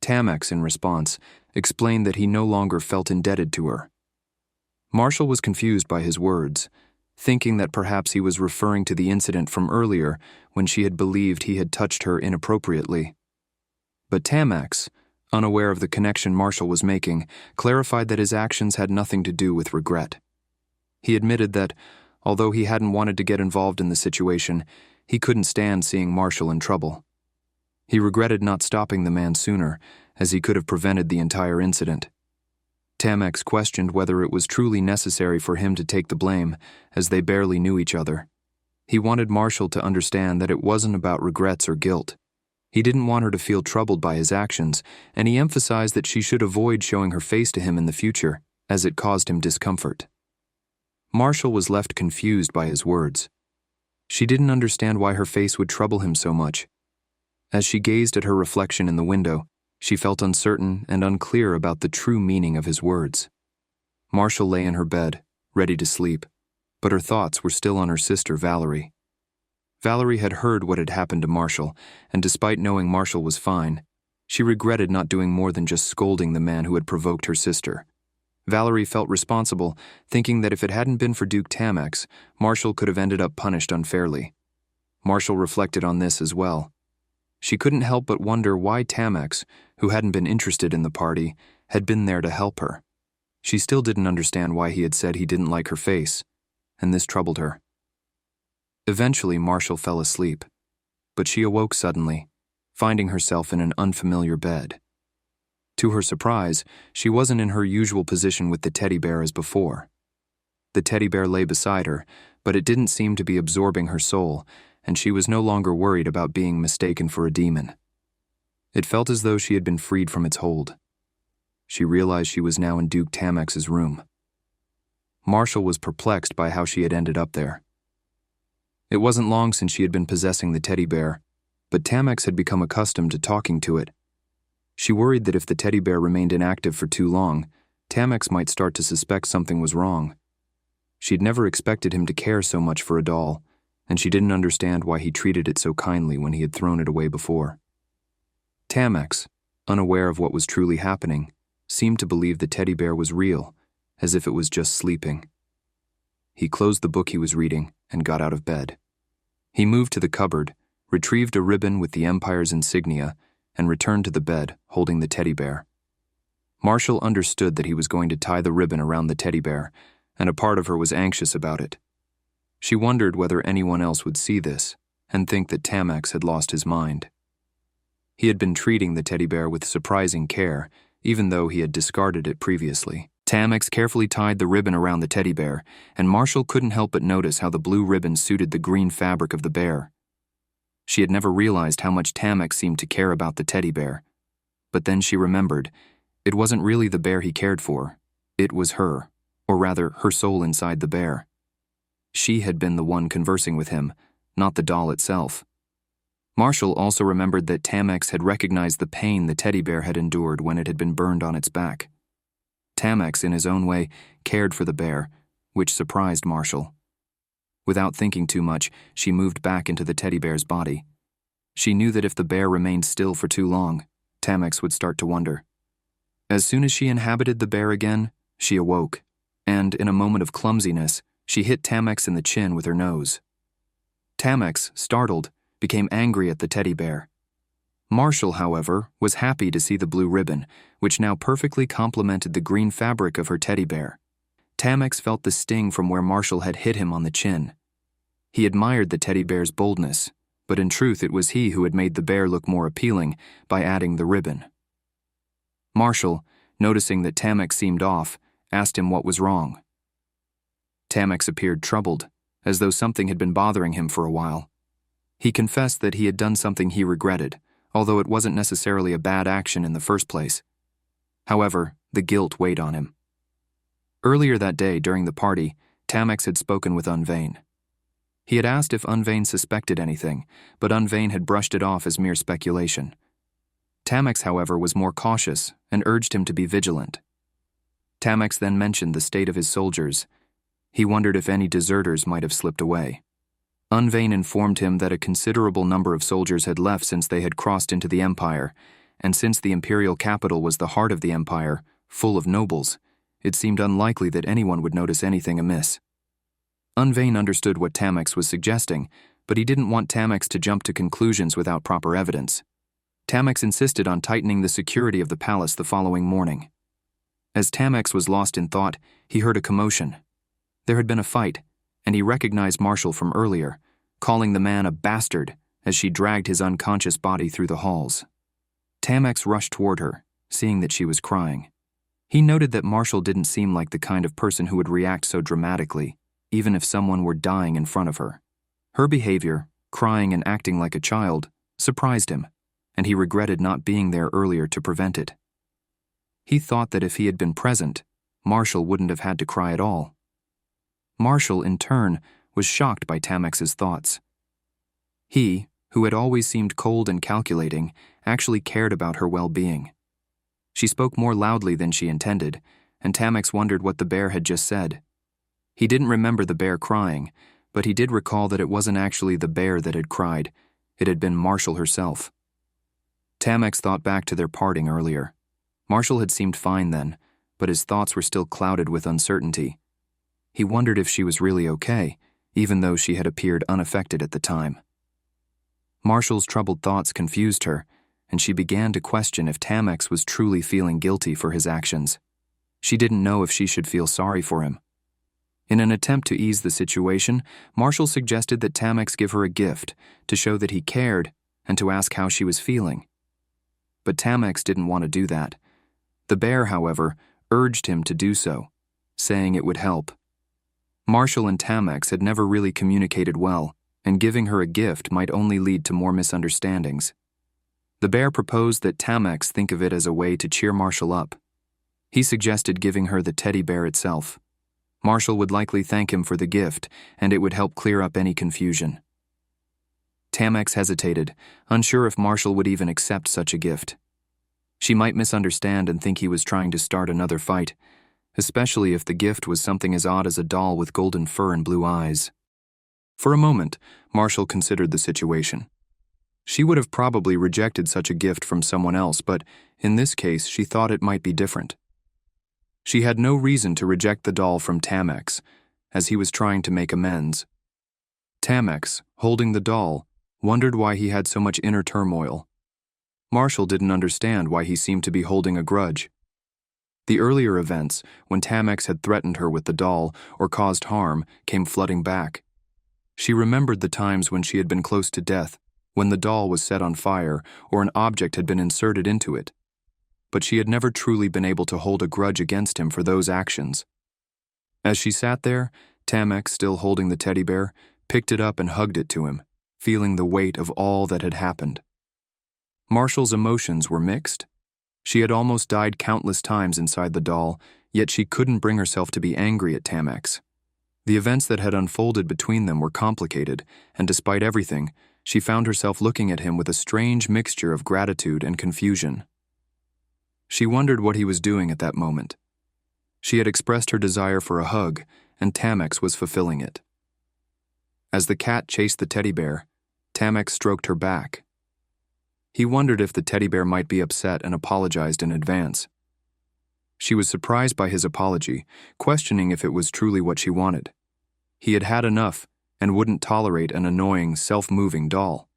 Tamex, in response, explained that he no longer felt indebted to her. Marshall was confused by his words, thinking that perhaps he was referring to the incident from earlier when she had believed he had touched her inappropriately. But Tamex, unaware of the connection Marshall was making, clarified that his actions had nothing to do with regret. He admitted that, although he hadn't wanted to get involved in the situation, he couldn't stand seeing Marshall in trouble. He regretted not stopping the man sooner, as he could have prevented the entire incident. Tamex questioned whether it was truly necessary for him to take the blame, as they barely knew each other. He wanted Marshall to understand that it wasn't about regrets or guilt. He didn't want her to feel troubled by his actions, and he emphasized that she should avoid showing her face to him in the future, as it caused him discomfort. Marshall was left confused by his words. She didn't understand why her face would trouble him so much. As she gazed at her reflection in the window, she felt uncertain and unclear about the true meaning of his words. Marshall lay in her bed, ready to sleep, but her thoughts were still on her sister Valerie. Valerie had heard what had happened to Marshall, and despite knowing Marshall was fine, she regretted not doing more than just scolding the man who had provoked her sister. Valerie felt responsible, thinking that if it hadn't been for Duke Tamex, Marshall could have ended up punished unfairly. Marshall reflected on this as well. She couldn't help but wonder why Tamex, who hadn't been interested in the party, had been there to help her. She still didn't understand why he had said he didn't like her face, and this troubled her. Eventually, Marshall fell asleep, but she awoke suddenly, finding herself in an unfamiliar bed. To her surprise, she wasn't in her usual position with the teddy bear as before. The teddy bear lay beside her, but it didn't seem to be absorbing her soul, and she was no longer worried about being mistaken for a demon. It felt as though she had been freed from its hold. She realized she was now in Duke Tamex's room. Marshall was perplexed by how she had ended up there. It wasn't long since she had been possessing the teddy bear, but Tamex had become accustomed to talking to it. She worried that if the teddy bear remained inactive for too long, Tamex might start to suspect something was wrong. She'd never expected him to care so much for a doll, and she didn't understand why he treated it so kindly when he had thrown it away before. Tamex, unaware of what was truly happening, seemed to believe the teddy bear was real, as if it was just sleeping. He closed the book he was reading and got out of bed. He moved to the cupboard, retrieved a ribbon with the Empire's insignia, and returned to the bed, holding the teddy bear. Marshall understood that he was going to tie the ribbon around the teddy bear, and a part of her was anxious about it. She wondered whether anyone else would see this and think that Tamex had lost his mind. He had been treating the teddy bear with surprising care, even though he had discarded it previously. Tamex carefully tied the ribbon around the teddy bear, and Marshall couldn't help but notice how the blue ribbon suited the green fabric of the bear. She had never realized how much Tamex seemed to care about the teddy bear. But then she remembered, it wasn't really the bear he cared for. It was her, or rather, her soul inside the bear. She had been the one conversing with him, not the doll itself. Marshall also remembered that Tamex had recognized the pain the teddy bear had endured when it had been burned on its back. Tamex, in his own way, cared for the bear, which surprised Marshall. Without thinking too much, she moved back into the teddy bear's body. She knew that if the bear remained still for too long, Tamex would start to wonder. As soon as she inhabited the bear again, she awoke, and in a moment of clumsiness, she hit Tamex in the chin with her nose. Tamex, startled, became angry at the teddy bear. Marshall, however, was happy to see the blue ribbon, which now perfectly complemented the green fabric of her teddy bear. Tamex felt the sting from where Marshall had hit him on the chin. He admired the teddy bear's boldness, but in truth it was he who had made the bear look more appealing by adding the ribbon. Marshall, noticing that Tamex seemed off, asked him what was wrong. Tamex appeared troubled, as though something had been bothering him for a while. He confessed that he had done something he regretted, although it wasn't necessarily a bad action in the first place. However, the guilt weighed on him. Earlier that day, during the party, Tamex had spoken with Unvain. He had asked if Unvain suspected anything, but Unvain had brushed it off as mere speculation. Tamex, however, was more cautious and urged him to be vigilant. Tamex then mentioned the state of his soldiers. He wondered if any deserters might have slipped away. Unvain informed him that a considerable number of soldiers had left since they had crossed into the empire, and since the imperial capital was the heart of the empire, full of nobles, it seemed unlikely that anyone would notice anything amiss. Unvain understood what Tamex was suggesting, but he didn't want Tamex to jump to conclusions without proper evidence. Tamex insisted on tightening the security of the palace the following morning. As Tamex was lost in thought, he heard a commotion. There had been a fight, and he recognized Marshall from earlier, calling the man a bastard as she dragged his unconscious body through the halls. Tamex rushed toward her, seeing that she was crying. He noted that Marshall didn't seem like the kind of person who would react so dramatically, even if someone were dying in front of her. Her behavior, crying and acting like a child, surprised him, and he regretted not being there earlier to prevent it. He thought that if he had been present, Marshall wouldn't have had to cry at all. Marshall, in turn, was shocked by Tamex's thoughts. He, who had always seemed cold and calculating, actually cared about her well-being. She spoke more loudly than she intended, and Tamex wondered what the bear had just said. He didn't remember the bear crying, but he did recall that it wasn't actually the bear that had cried. It had been Marshall herself. Tamex thought back to their parting earlier. Marshall had seemed fine then, but his thoughts were still clouded with uncertainty. He wondered if she was really okay, even though she had appeared unaffected at the time. Marshall's troubled thoughts confused her, and she began to question if Tamex was truly feeling guilty for his actions. She didn't know if she should feel sorry for him. In an attempt to ease the situation, Marshall suggested that Tamex give her a gift to show that he cared and to ask how she was feeling. But Tamex didn't want to do that. The bear, however, urged him to do so, saying it would help. Marshall and Tamex had never really communicated well, and giving her a gift might only lead to more misunderstandings. The bear proposed that Tamex think of it as a way to cheer Marshall up. He suggested giving her the teddy bear itself. Marshall would likely thank him for the gift, and it would help clear up any confusion. Tamex hesitated, unsure if Marshall would even accept such a gift. She might misunderstand and think he was trying to start another fight, especially if the gift was something as odd as a doll with golden fur and blue eyes. For a moment, Marshall considered the situation. She would have probably rejected such a gift from someone else, but in this case, she thought it might be different. She had no reason to reject the doll from Tamex, as he was trying to make amends. Tamex, holding the doll, wondered why he had so much inner turmoil. Marshall didn't understand why he seemed to be holding a grudge. The earlier events, when Tamex had threatened her with the doll or caused harm, came flooding back. She remembered the times when she had been close to death, when the doll was set on fire or an object had been inserted into it. But she had never truly been able to hold a grudge against him for those actions. As she sat there, Tamex, still holding the teddy bear, picked it up and hugged it to him, feeling the weight of all that had happened. Marshall's emotions were mixed. She had almost died countless times inside the doll, yet she couldn't bring herself to be angry at Tamex. The events that had unfolded between them were complicated, and despite everything, she found herself looking at him with a strange mixture of gratitude and confusion. She wondered what he was doing at that moment. She had expressed her desire for a hug, and Tamex was fulfilling it. As the cat chased the teddy bear, Tamex stroked her back. He wondered if the teddy bear might be upset and apologized in advance. She was surprised by his apology, questioning if it was truly what she wanted. He had had enough and wouldn't tolerate an annoying, self-moving doll.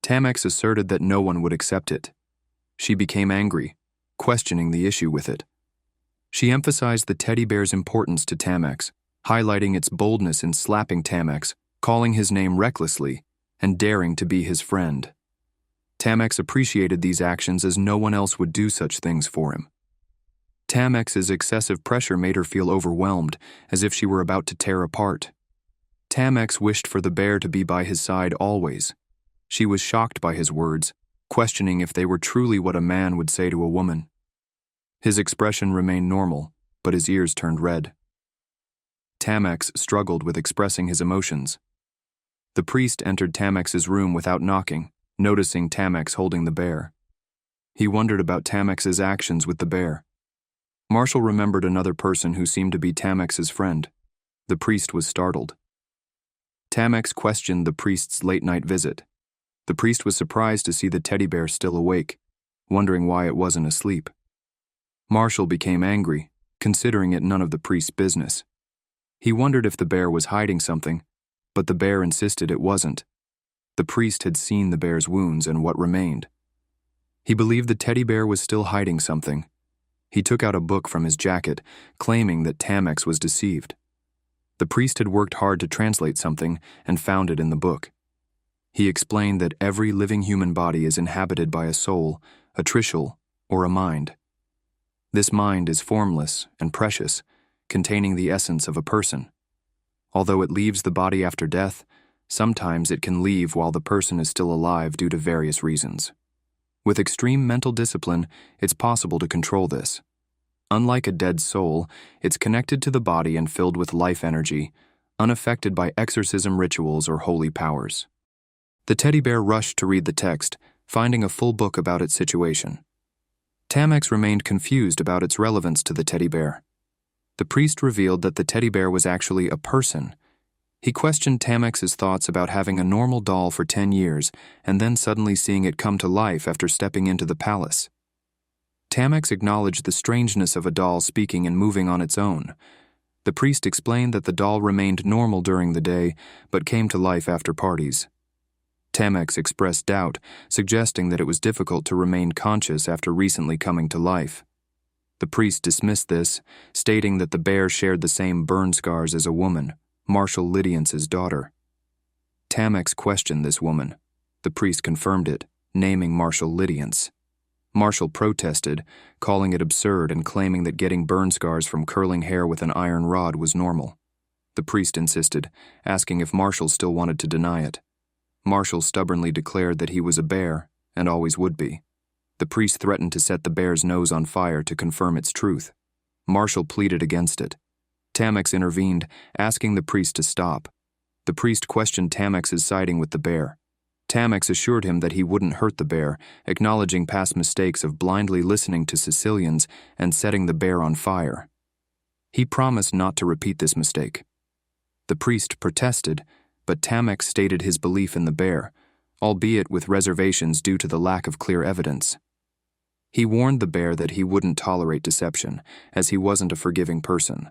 Tamex asserted that no one would accept it. She became angry, questioning the issue with it. She emphasized the teddy bear's importance to Tamex, highlighting its boldness in slapping Tamex, calling his name recklessly, and daring to be his friend. Tamex appreciated these actions as no one else would do such things for him. Tamex's excessive pressure made her feel overwhelmed, as if she were about to tear apart. Tamex wished for the bear to be by his side always. She was shocked by his words, questioning if they were truly what a man would say to a woman. His expression remained normal, but his ears turned red. Tamex struggled with expressing his emotions. The priest entered Tamex's room without knocking, noticing Tamex holding the bear. He wondered about Tamex's actions with the bear. Marshall remembered another person who seemed to be Tamex's friend. The priest was startled. Tamex questioned the priest's late-night visit. The priest was surprised to see the teddy bear still awake, wondering why it wasn't asleep. Marshall became angry, considering it none of the priest's business. He wondered if the bear was hiding something, but the bear insisted it wasn't. The priest had seen the bear's wounds and what remained. He believed the teddy bear was still hiding something. He took out a book from his jacket, claiming that Tamex was deceived. The priest had worked hard to translate something and found it in the book. He explained that every living human body is inhabited by a soul, a trishul, or a mind. This mind is formless and precious, containing the essence of a person. Although it leaves the body after death, sometimes it can leave while the person is still alive due to various reasons. With extreme mental discipline, it's possible to control this. Unlike a dead soul, it's connected to the body and filled with life energy, unaffected by exorcism rituals or holy powers. The teddy bear rushed to read the text, finding a full book about its situation. Tamex remained confused about its relevance to the teddy bear. The priest revealed that the teddy bear was actually a person. He questioned Tamex's thoughts about having a normal doll for 10 years and then suddenly seeing it come to life after stepping into the palace. Tamex acknowledged the strangeness of a doll speaking and moving on its own. The priest explained that the doll remained normal during the day but came to life after parties. Tamex expressed doubt, suggesting that it was difficult to remain conscious after recently coming to life. The priest dismissed this, stating that the bear shared the same burn scars as a woman, Marshall Lydiance's daughter. Tamex questioned this woman. The priest confirmed it, naming Marshall Lydiance. Marshall protested, calling it absurd and claiming that getting burn scars from curling hair with an iron rod was normal. The priest insisted, asking if Marshall still wanted to deny it. Marshall stubbornly declared that he was a bear, and always would be. The priest threatened to set the bear's nose on fire to confirm its truth. Marshall pleaded against it. Tamex intervened, asking the priest to stop. The priest questioned Tamex's siding with the bear. Tamex assured him that he wouldn't hurt the bear, acknowledging past mistakes of blindly listening to Sicilians and setting the bear on fire. He promised not to repeat this mistake. The priest protested, but Tamex stated his belief in the bear, albeit with reservations due to the lack of clear evidence. He warned the bear that he wouldn't tolerate deception, as he wasn't a forgiving person.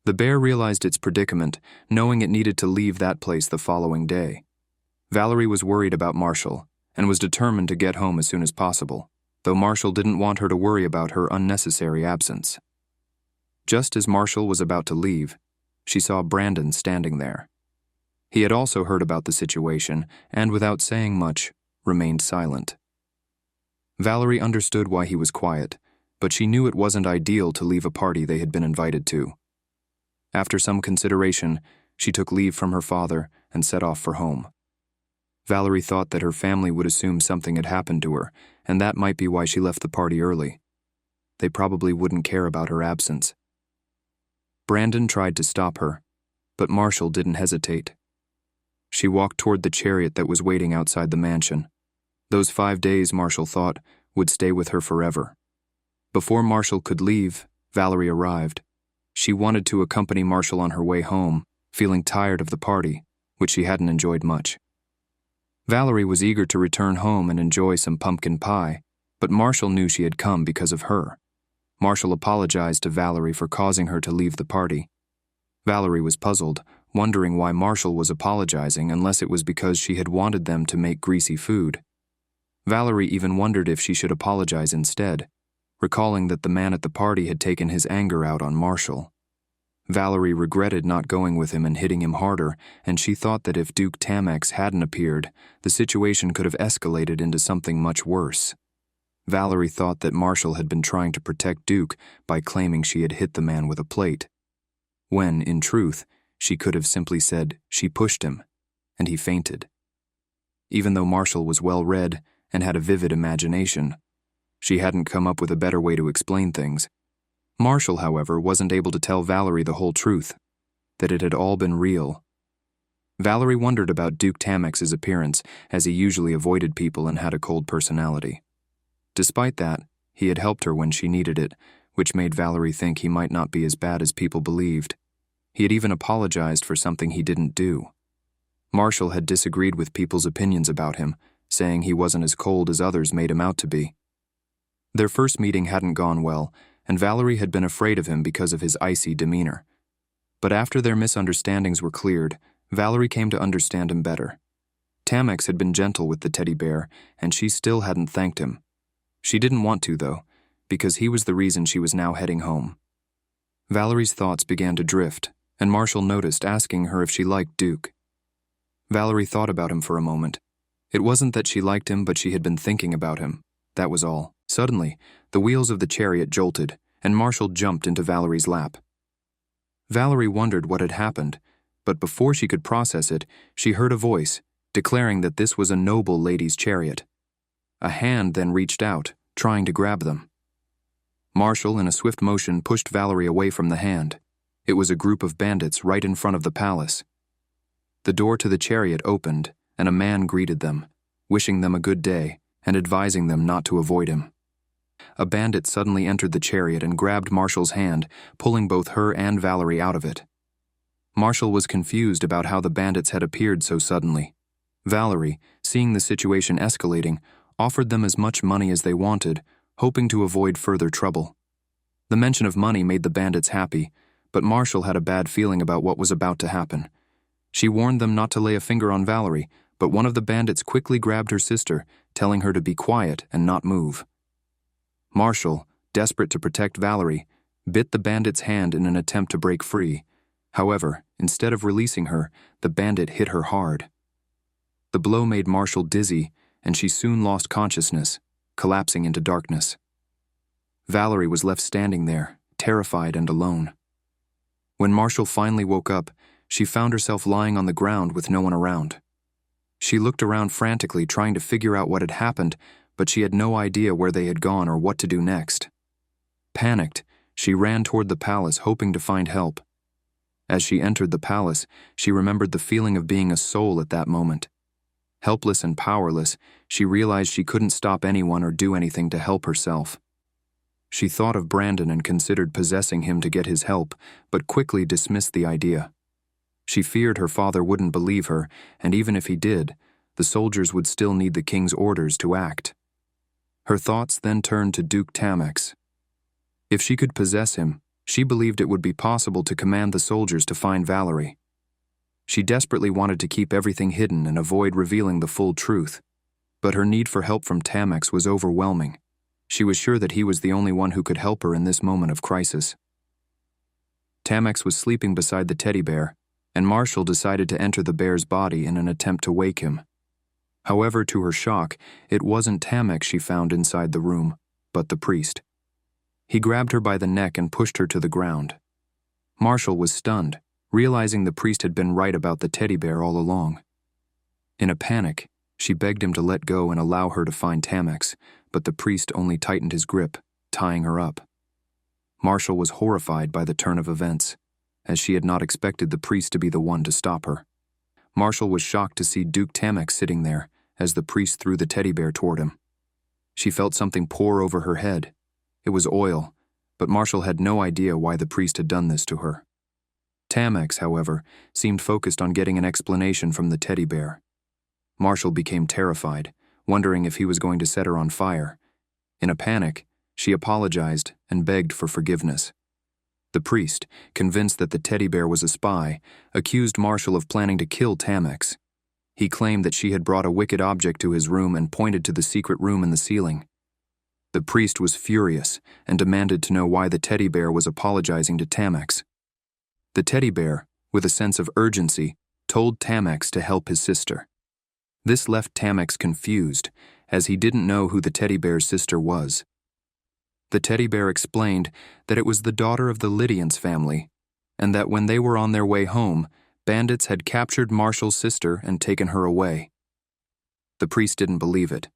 The bear realized its predicament, knowing it needed to leave that place the following day. Valerie was worried about Marshall and was determined to get home as soon as possible, though Marshall didn't want her to worry about her unnecessary absence. Just as Marshall was about to leave, she saw Brandon standing there. He had also heard about the situation and, without saying much, remained silent. Valerie understood why he was quiet, but she knew it wasn't ideal to leave a party they had been invited to. After some consideration, she took leave from her father and set off for home. Valerie thought that her family would assume something had happened to her, and that might be why she left the party early. They probably wouldn't care about her absence. Brandon tried to stop her, but Marshall didn't hesitate. She walked toward the chariot that was waiting outside the mansion. Those 5 days, Marshall thought, would stay with her forever. Before Marshall could leave, Valerie arrived. She wanted to accompany Marshall on her way home, feeling tired of the party, which she hadn't enjoyed much. Valerie was eager to return home and enjoy some pumpkin pie, but Marshall knew she had come because of her. Marshall apologized to Valerie for causing her to leave the party. Valerie was puzzled, wondering why Marshall was apologizing unless it was because she had wanted them to make greasy food. Valerie even wondered if she should apologize instead, recalling that the man at the party had taken his anger out on Marshall. Valerie regretted not going with him and hitting him harder, and she thought that if Duke Tamex hadn't appeared, the situation could have escalated into something much worse. Valerie thought that Marshall had been trying to protect Duke by claiming she had hit the man with a plate, when, in truth, she could have simply said she pushed him, and he fainted. Even though Marshall was well-read and had a vivid imagination, she hadn't come up with a better way to explain things. Marshall, however, wasn't able to tell Valerie the whole truth, that it had all been real. Valerie wondered about Duke Tamex's appearance, as he usually avoided people and had a cold personality. Despite that, he had helped her when she needed it, which made Valerie think he might not be as bad as people believed. He had even apologized for something he didn't do. Marshall had disagreed with people's opinions about him, saying he wasn't as cold as others made him out to be. Their first meeting hadn't gone well, and Valerie had been afraid of him because of his icy demeanor. But after their misunderstandings were cleared, Valerie came to understand him better. Tamex had been gentle with the teddy bear, and she still hadn't thanked him. She didn't want to, though, because he was the reason she was now heading home. Valerie's thoughts began to drift, and Marshall noticed, asking her if she liked Duke. Valerie thought about him for a moment. It wasn't that she liked him, but she had been thinking about him. That was all. Suddenly, the wheels of the chariot jolted, and Marshall jumped into Valerie's lap. Valerie wondered what had happened, but before she could process it, she heard a voice, declaring that this was a noble lady's chariot. A hand then reached out, trying to grab them. Marshall, in a swift motion, pushed Valerie away from the hand. It was a group of bandits right in front of the palace. The door to the chariot opened, and a man greeted them, wishing them a good day and advising them not to avoid him. A bandit suddenly entered the chariot and grabbed Marshall's hand, pulling both her and Valerie out of it. Marshall was confused about how the bandits had appeared so suddenly. Valerie, seeing the situation escalating, offered them as much money as they wanted, hoping to avoid further trouble. The mention of money made the bandits happy, but Marshall had a bad feeling about what was about to happen. She warned them not to lay a finger on Valerie, but one of the bandits quickly grabbed her sister, telling her to be quiet and not move. Marshall, desperate to protect Valerie, bit the bandit's hand in an attempt to break free. However, instead of releasing her, the bandit hit her hard. The blow made Marshall dizzy, and she soon lost consciousness, collapsing into darkness. Valerie was left standing there, terrified and alone. When Marshall finally woke up, she found herself lying on the ground with no one around. She looked around frantically, trying to figure out what had happened, but she had no idea where they had gone or what to do next. Panicked, she ran toward the palace, hoping to find help. As she entered the palace, she remembered the feeling of being a soul at that moment. Helpless and powerless, she realized she couldn't stop anyone or do anything to help herself. She thought of Brandon and considered possessing him to get his help, but quickly dismissed the idea. She feared her father wouldn't believe her, and even if he did, the soldiers would still need the king's orders to act. Her thoughts then turned to Duke Tamex. If she could possess him, she believed it would be possible to command the soldiers to find Valerie. She desperately wanted to keep everything hidden and avoid revealing the full truth, but her need for help from Tamex was overwhelming. She was sure that he was the only one who could help her in this moment of crisis. Tamex was sleeping beside the teddy bear, and Marshall decided to enter the bear's body in an attempt to wake him. However, to her shock, it wasn't Tamex she found inside the room, but the priest. He grabbed her by the neck and pushed her to the ground. Marshall was stunned, realizing the priest had been right about the teddy bear all along. In a panic, she begged him to let go and allow her to find Tamex, but the priest only tightened his grip, tying her up. Marshall was horrified by the turn of events, as she had not expected the priest to be the one to stop her. Marshall was shocked to see Duke Tamex sitting there as the priest threw the teddy bear toward him. She felt something pour over her head. It was oil, but Marshall had no idea why the priest had done this to her. Tamex, however, seemed focused on getting an explanation from the teddy bear. Marshall became terrified, wondering if he was going to set her on fire. In a panic, she apologized and begged for forgiveness. The priest, convinced that the teddy bear was a spy, accused Marshall of planning to kill Tamex. He claimed that she had brought a wicked object to his room and pointed to the secret room in the ceiling. The priest was furious and demanded to know why the teddy bear was apologizing to Tamex. The teddy bear, with a sense of urgency, told Tamex to help his sister. This left Tamex confused, as he didn't know who the teddy bear's sister was. The teddy bear explained that it was the daughter of the Lydians family, and that when they were on their way home, bandits had captured Marshall's sister and taken her away. The priest didn't believe it.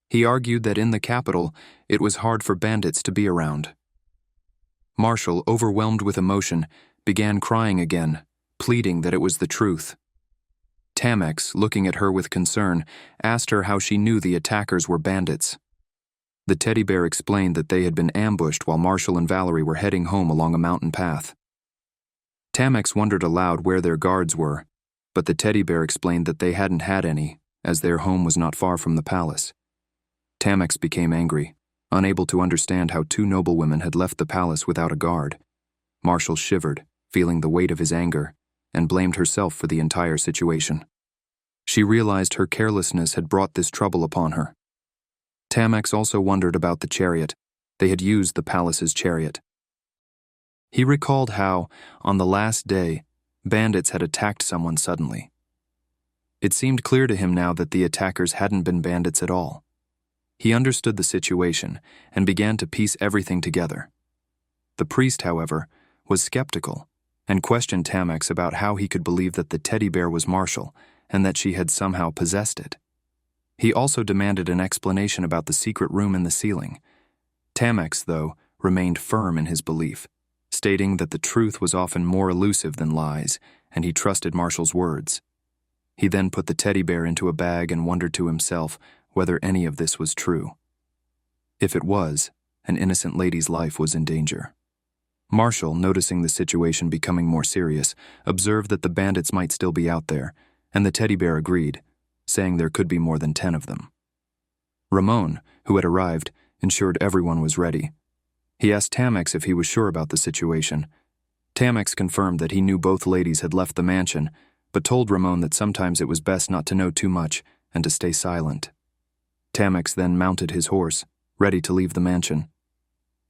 He argued that in the capital, it was hard for bandits to be around. Marshall, overwhelmed with emotion, began crying again, pleading that it was the truth. Tamex, looking at her with concern, asked her how she knew the attackers were bandits. The teddy bear explained that they had been ambushed while Marshall and Valerie were heading home along a mountain path. Tamex wondered aloud where their guards were, but the teddy bear explained that they hadn't had any, as their home was not far from the palace. Tamex became angry, unable to understand how two noblewomen had left the palace without a guard. Marshall shivered, feeling the weight of his anger, and blamed herself for the entire situation. She realized her carelessness had brought this trouble upon her. Tamex also wondered about the chariot. They had used the palace's chariot. He recalled how, on the last day, bandits had attacked someone suddenly. It seemed clear to him now that the attackers hadn't been bandits at all. He understood the situation and began to piece everything together. The priest, however, was skeptical and questioned Tamex about how he could believe that the teddy bear was Marshall and that she had somehow possessed it. He also demanded an explanation about the secret room in the ceiling. Tamex, though, remained firm in his belief, stating that the truth was often more elusive than lies, and he trusted Marshall's words. He then put the teddy bear into a bag and wondered to himself whether any of this was true. If it was, an innocent lady's life was in danger. Marshall, noticing the situation becoming more serious, observed that the bandits might still be out there, and the teddy bear agreed, saying there could be more than 10 of them. Ramon, who had arrived, ensured everyone was ready. He asked Tamex if he was sure about the situation. Tamex confirmed that he knew both ladies had left the mansion, but told Ramon that sometimes it was best not to know too much and to stay silent. Tamex then mounted his horse, ready to leave the mansion.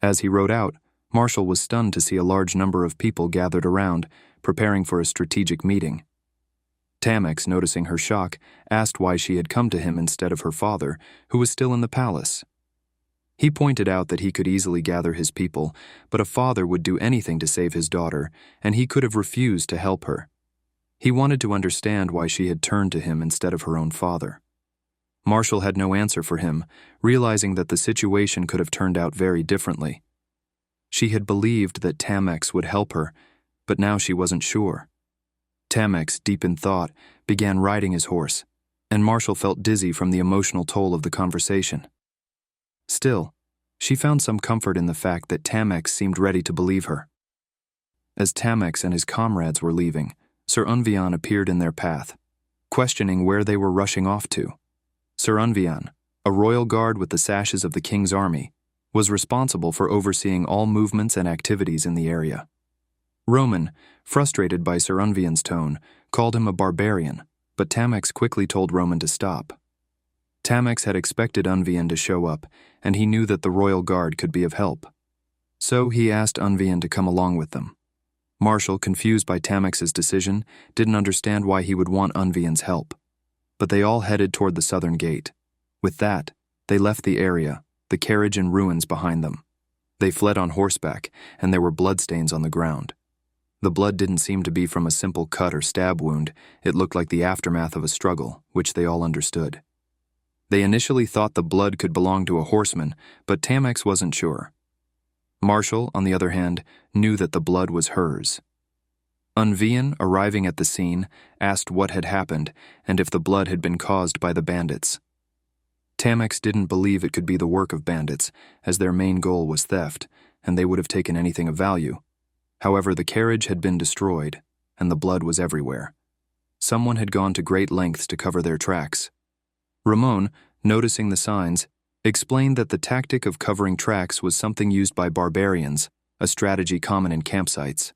As he rode out, Marshall was stunned to see a large number of people gathered around, preparing for a strategic meeting. Tamex, noticing her shock, asked why she had come to him instead of her father, who was still in the palace. He pointed out that he could easily gather his people, but a father would do anything to save his daughter, and he could have refused to help her. He wanted to understand why she had turned to him instead of her own father. Marshall had no answer for him, realizing that the situation could have turned out very differently. She had believed that Tamex would help her, but now she wasn't sure. Tamex, deep in thought, began riding his horse, and Marshall felt dizzy from the emotional toll of the conversation. Still, she found some comfort in the fact that Tamex seemed ready to believe her. As Tamex and his comrades were leaving, Sir Unvian appeared in their path, questioning where they were rushing off to. Sir Unvian, a royal guard with the sashes of the king's army, was responsible for overseeing all movements and activities in the area. Roman, frustrated by Sir Unvian's tone, called him a barbarian, but Tamex quickly told Roman to stop. Tamex had expected Unvian to show up, and he knew that the royal guard could be of help. So he asked Unvian to come along with them. Marshall, confused by Tamex's decision, didn't understand why he would want Unvian's help. But they all headed toward the southern gate. With that, they left the area, the carriage in ruins behind them. They fled on horseback, and there were bloodstains on the ground. The blood didn't seem to be from a simple cut or stab wound. It looked like the aftermath of a struggle, which they all understood. They initially thought the blood could belong to a horseman, but Tamex wasn't sure. Marshall, on the other hand, knew that the blood was hers. Unvian, arriving at the scene, asked what had happened and if the blood had been caused by the bandits. Tamex didn't believe it could be the work of bandits, as their main goal was theft, and they would have taken anything of value. However, the carriage had been destroyed, and the blood was everywhere. Someone had gone to great lengths to cover their tracks. Ramon, noticing the signs, explained that the tactic of covering tracks was something used by barbarians, a strategy common in campsites.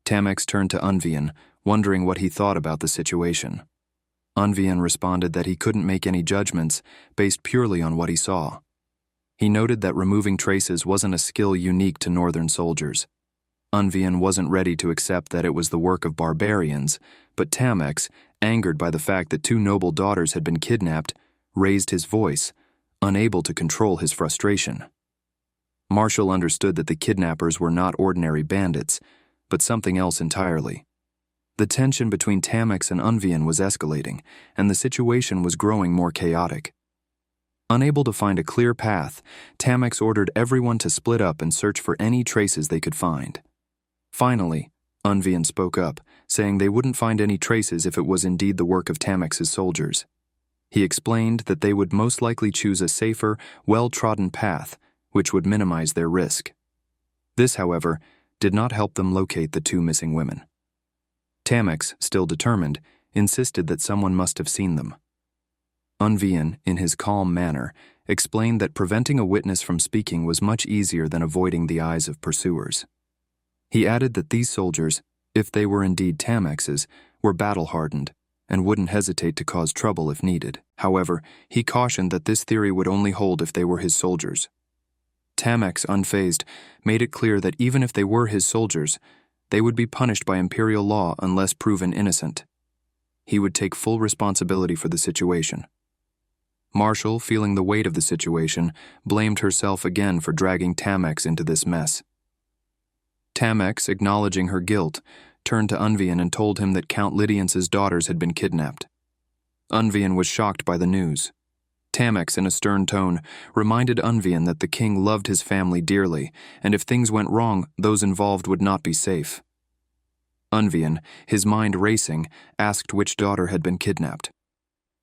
Tamex turned to Unvian, wondering what he thought about the situation. Unvian responded that he couldn't make any judgments based purely on what he saw. He noted that removing traces wasn't a skill unique to northern soldiers. Unvian wasn't ready to accept that it was the work of barbarians, but Tamex, angered by the fact that 2 noble daughters had been kidnapped, raised his voice, unable to control his frustration. Marshall understood that the kidnappers were not ordinary bandits, but something else entirely. The tension between Tamex and Unvian was escalating, and the situation was growing more chaotic. Unable to find a clear path, Tamex ordered everyone to split up and search for any traces they could find. Finally, Unvian spoke up, saying they wouldn't find any traces if it was indeed the work of Tamex's soldiers. He explained that they would most likely choose a safer, well-trodden path, which would minimize their risk. This, however, did not help them locate the 2 missing women. Tamex, still determined, insisted that someone must have seen them. Unvian, in his calm manner, explained that preventing a witness from speaking was much easier than avoiding the eyes of pursuers. He added that these soldiers, if they were indeed Tamexes, were battle-hardened and wouldn't hesitate to cause trouble if needed. However, he cautioned that this theory would only hold if they were his soldiers. Tamex, unfazed, made it clear that even if they were his soldiers, they would be punished by imperial law unless proven innocent. He would take full responsibility for the situation. Marshall, feeling the weight of the situation, blamed herself again for dragging Tamex into this mess. Tamex, acknowledging her guilt, turned to Unvian and told him that Count Lydiance's daughters had been kidnapped. Unvian was shocked by the news. Tamex, in a stern tone, reminded Unvian that the king loved his family dearly, and if things went wrong, those involved would not be safe. Unvian, his mind racing, asked which daughter had been kidnapped.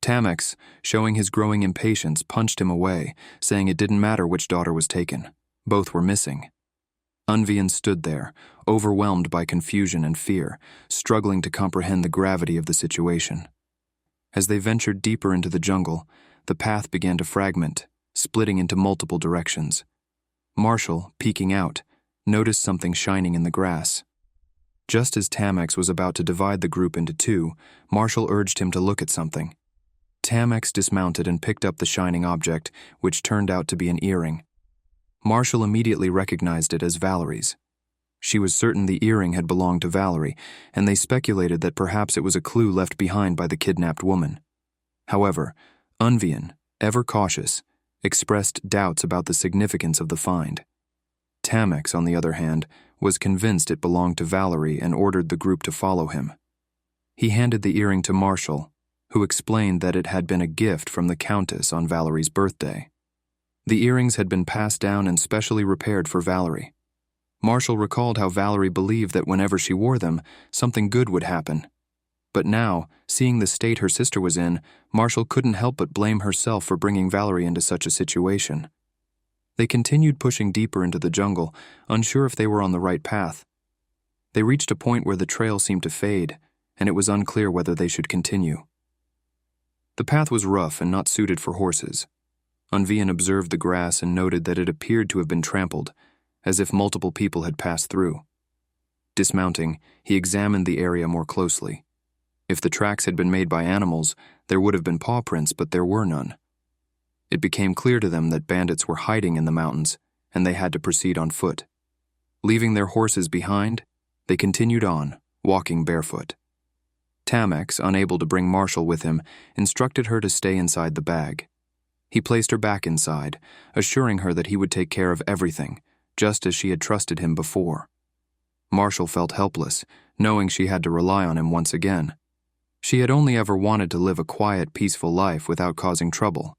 Tamex, showing his growing impatience, punched him away, saying it didn't matter which daughter was taken. Both were missing. Unvian stood there, overwhelmed by confusion and fear, struggling to comprehend the gravity of the situation. As they ventured deeper into the jungle, the path began to fragment, splitting into multiple directions. Marshall, peeking out, noticed something shining in the grass. Just as Tamex was about to divide the group into two, Marshall urged him to look at something. Tamex dismounted and picked up the shining object, which turned out to be an earring. Marshall immediately recognized it as Valerie's. She was certain the earring had belonged to Valerie, and they speculated that perhaps it was a clue left behind by the kidnapped woman. However, Unvian, ever cautious, expressed doubts about the significance of the find. Tamex, on the other hand, was convinced it belonged to Valerie and ordered the group to follow him. He handed the earring to Marshall, who explained that it had been a gift from the Countess on Valerie's birthday. The earrings had been passed down and specially repaired for Valerie. Marshall recalled how Valerie believed that whenever she wore them, something good would happen. But now, seeing the state her sister was in, Marshall couldn't help but blame herself for bringing Valerie into such a situation. They continued pushing deeper into the jungle, unsure if they were on the right path. They reached a point where the trail seemed to fade, and it was unclear whether they should continue. The path was rough and not suited for horses. Unvian observed the grass and noted that it appeared to have been trampled, as if multiple people had passed through. Dismounting, he examined the area more closely. If the tracks had been made by animals, there would have been paw prints, but there were none. It became clear to them that bandits were hiding in the mountains, and they had to proceed on foot. Leaving their horses behind, they continued on, walking barefoot. Tamex, unable to bring Marshall with him, instructed her to stay inside the bag. He placed her back inside, assuring her that he would take care of everything, just as she had trusted him before. Marshall felt helpless, knowing she had to rely on him once again. She had only ever wanted to live a quiet, peaceful life without causing trouble.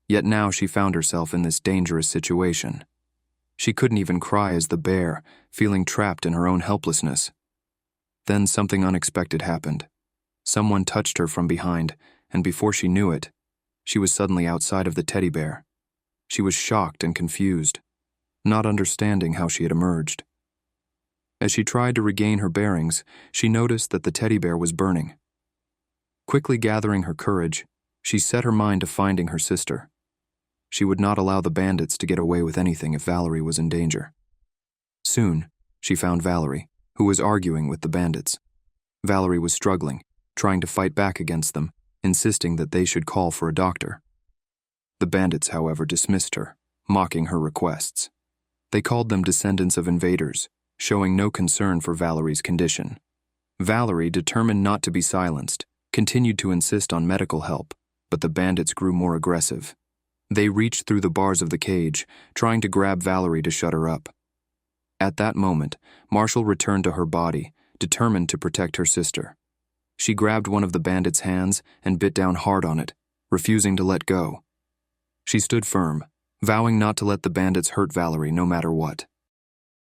Yet now she found herself in this dangerous situation. She couldn't even cry as the bear, feeling trapped in her own helplessness. Then something unexpected happened. Someone touched her from behind, and before she knew it, she was suddenly outside of the teddy bear. She was shocked and confused, not understanding how she had emerged. As she tried to regain her bearings, she noticed that the teddy bear was burning. Quickly gathering her courage, she set her mind to finding her sister. She would not allow the bandits to get away with anything if Valerie was in danger. Soon, she found Valerie, who was arguing with the bandits. Valerie was struggling, trying to fight back against them, insisting that they should call for a doctor. The bandits, however, dismissed her, mocking her requests. They called them descendants of invaders, showing no concern for Valerie's condition. Valerie, determined not to be silenced, continued to insist on medical help, but the bandits grew more aggressive. They reached through the bars of the cage, trying to grab Valerie to shut her up. At that moment, Marshall returned to her body, determined to protect her sister. She grabbed one of the bandits' hands and bit down hard on it, refusing to let go. She stood firm, vowing not to let the bandits hurt Valerie no matter what.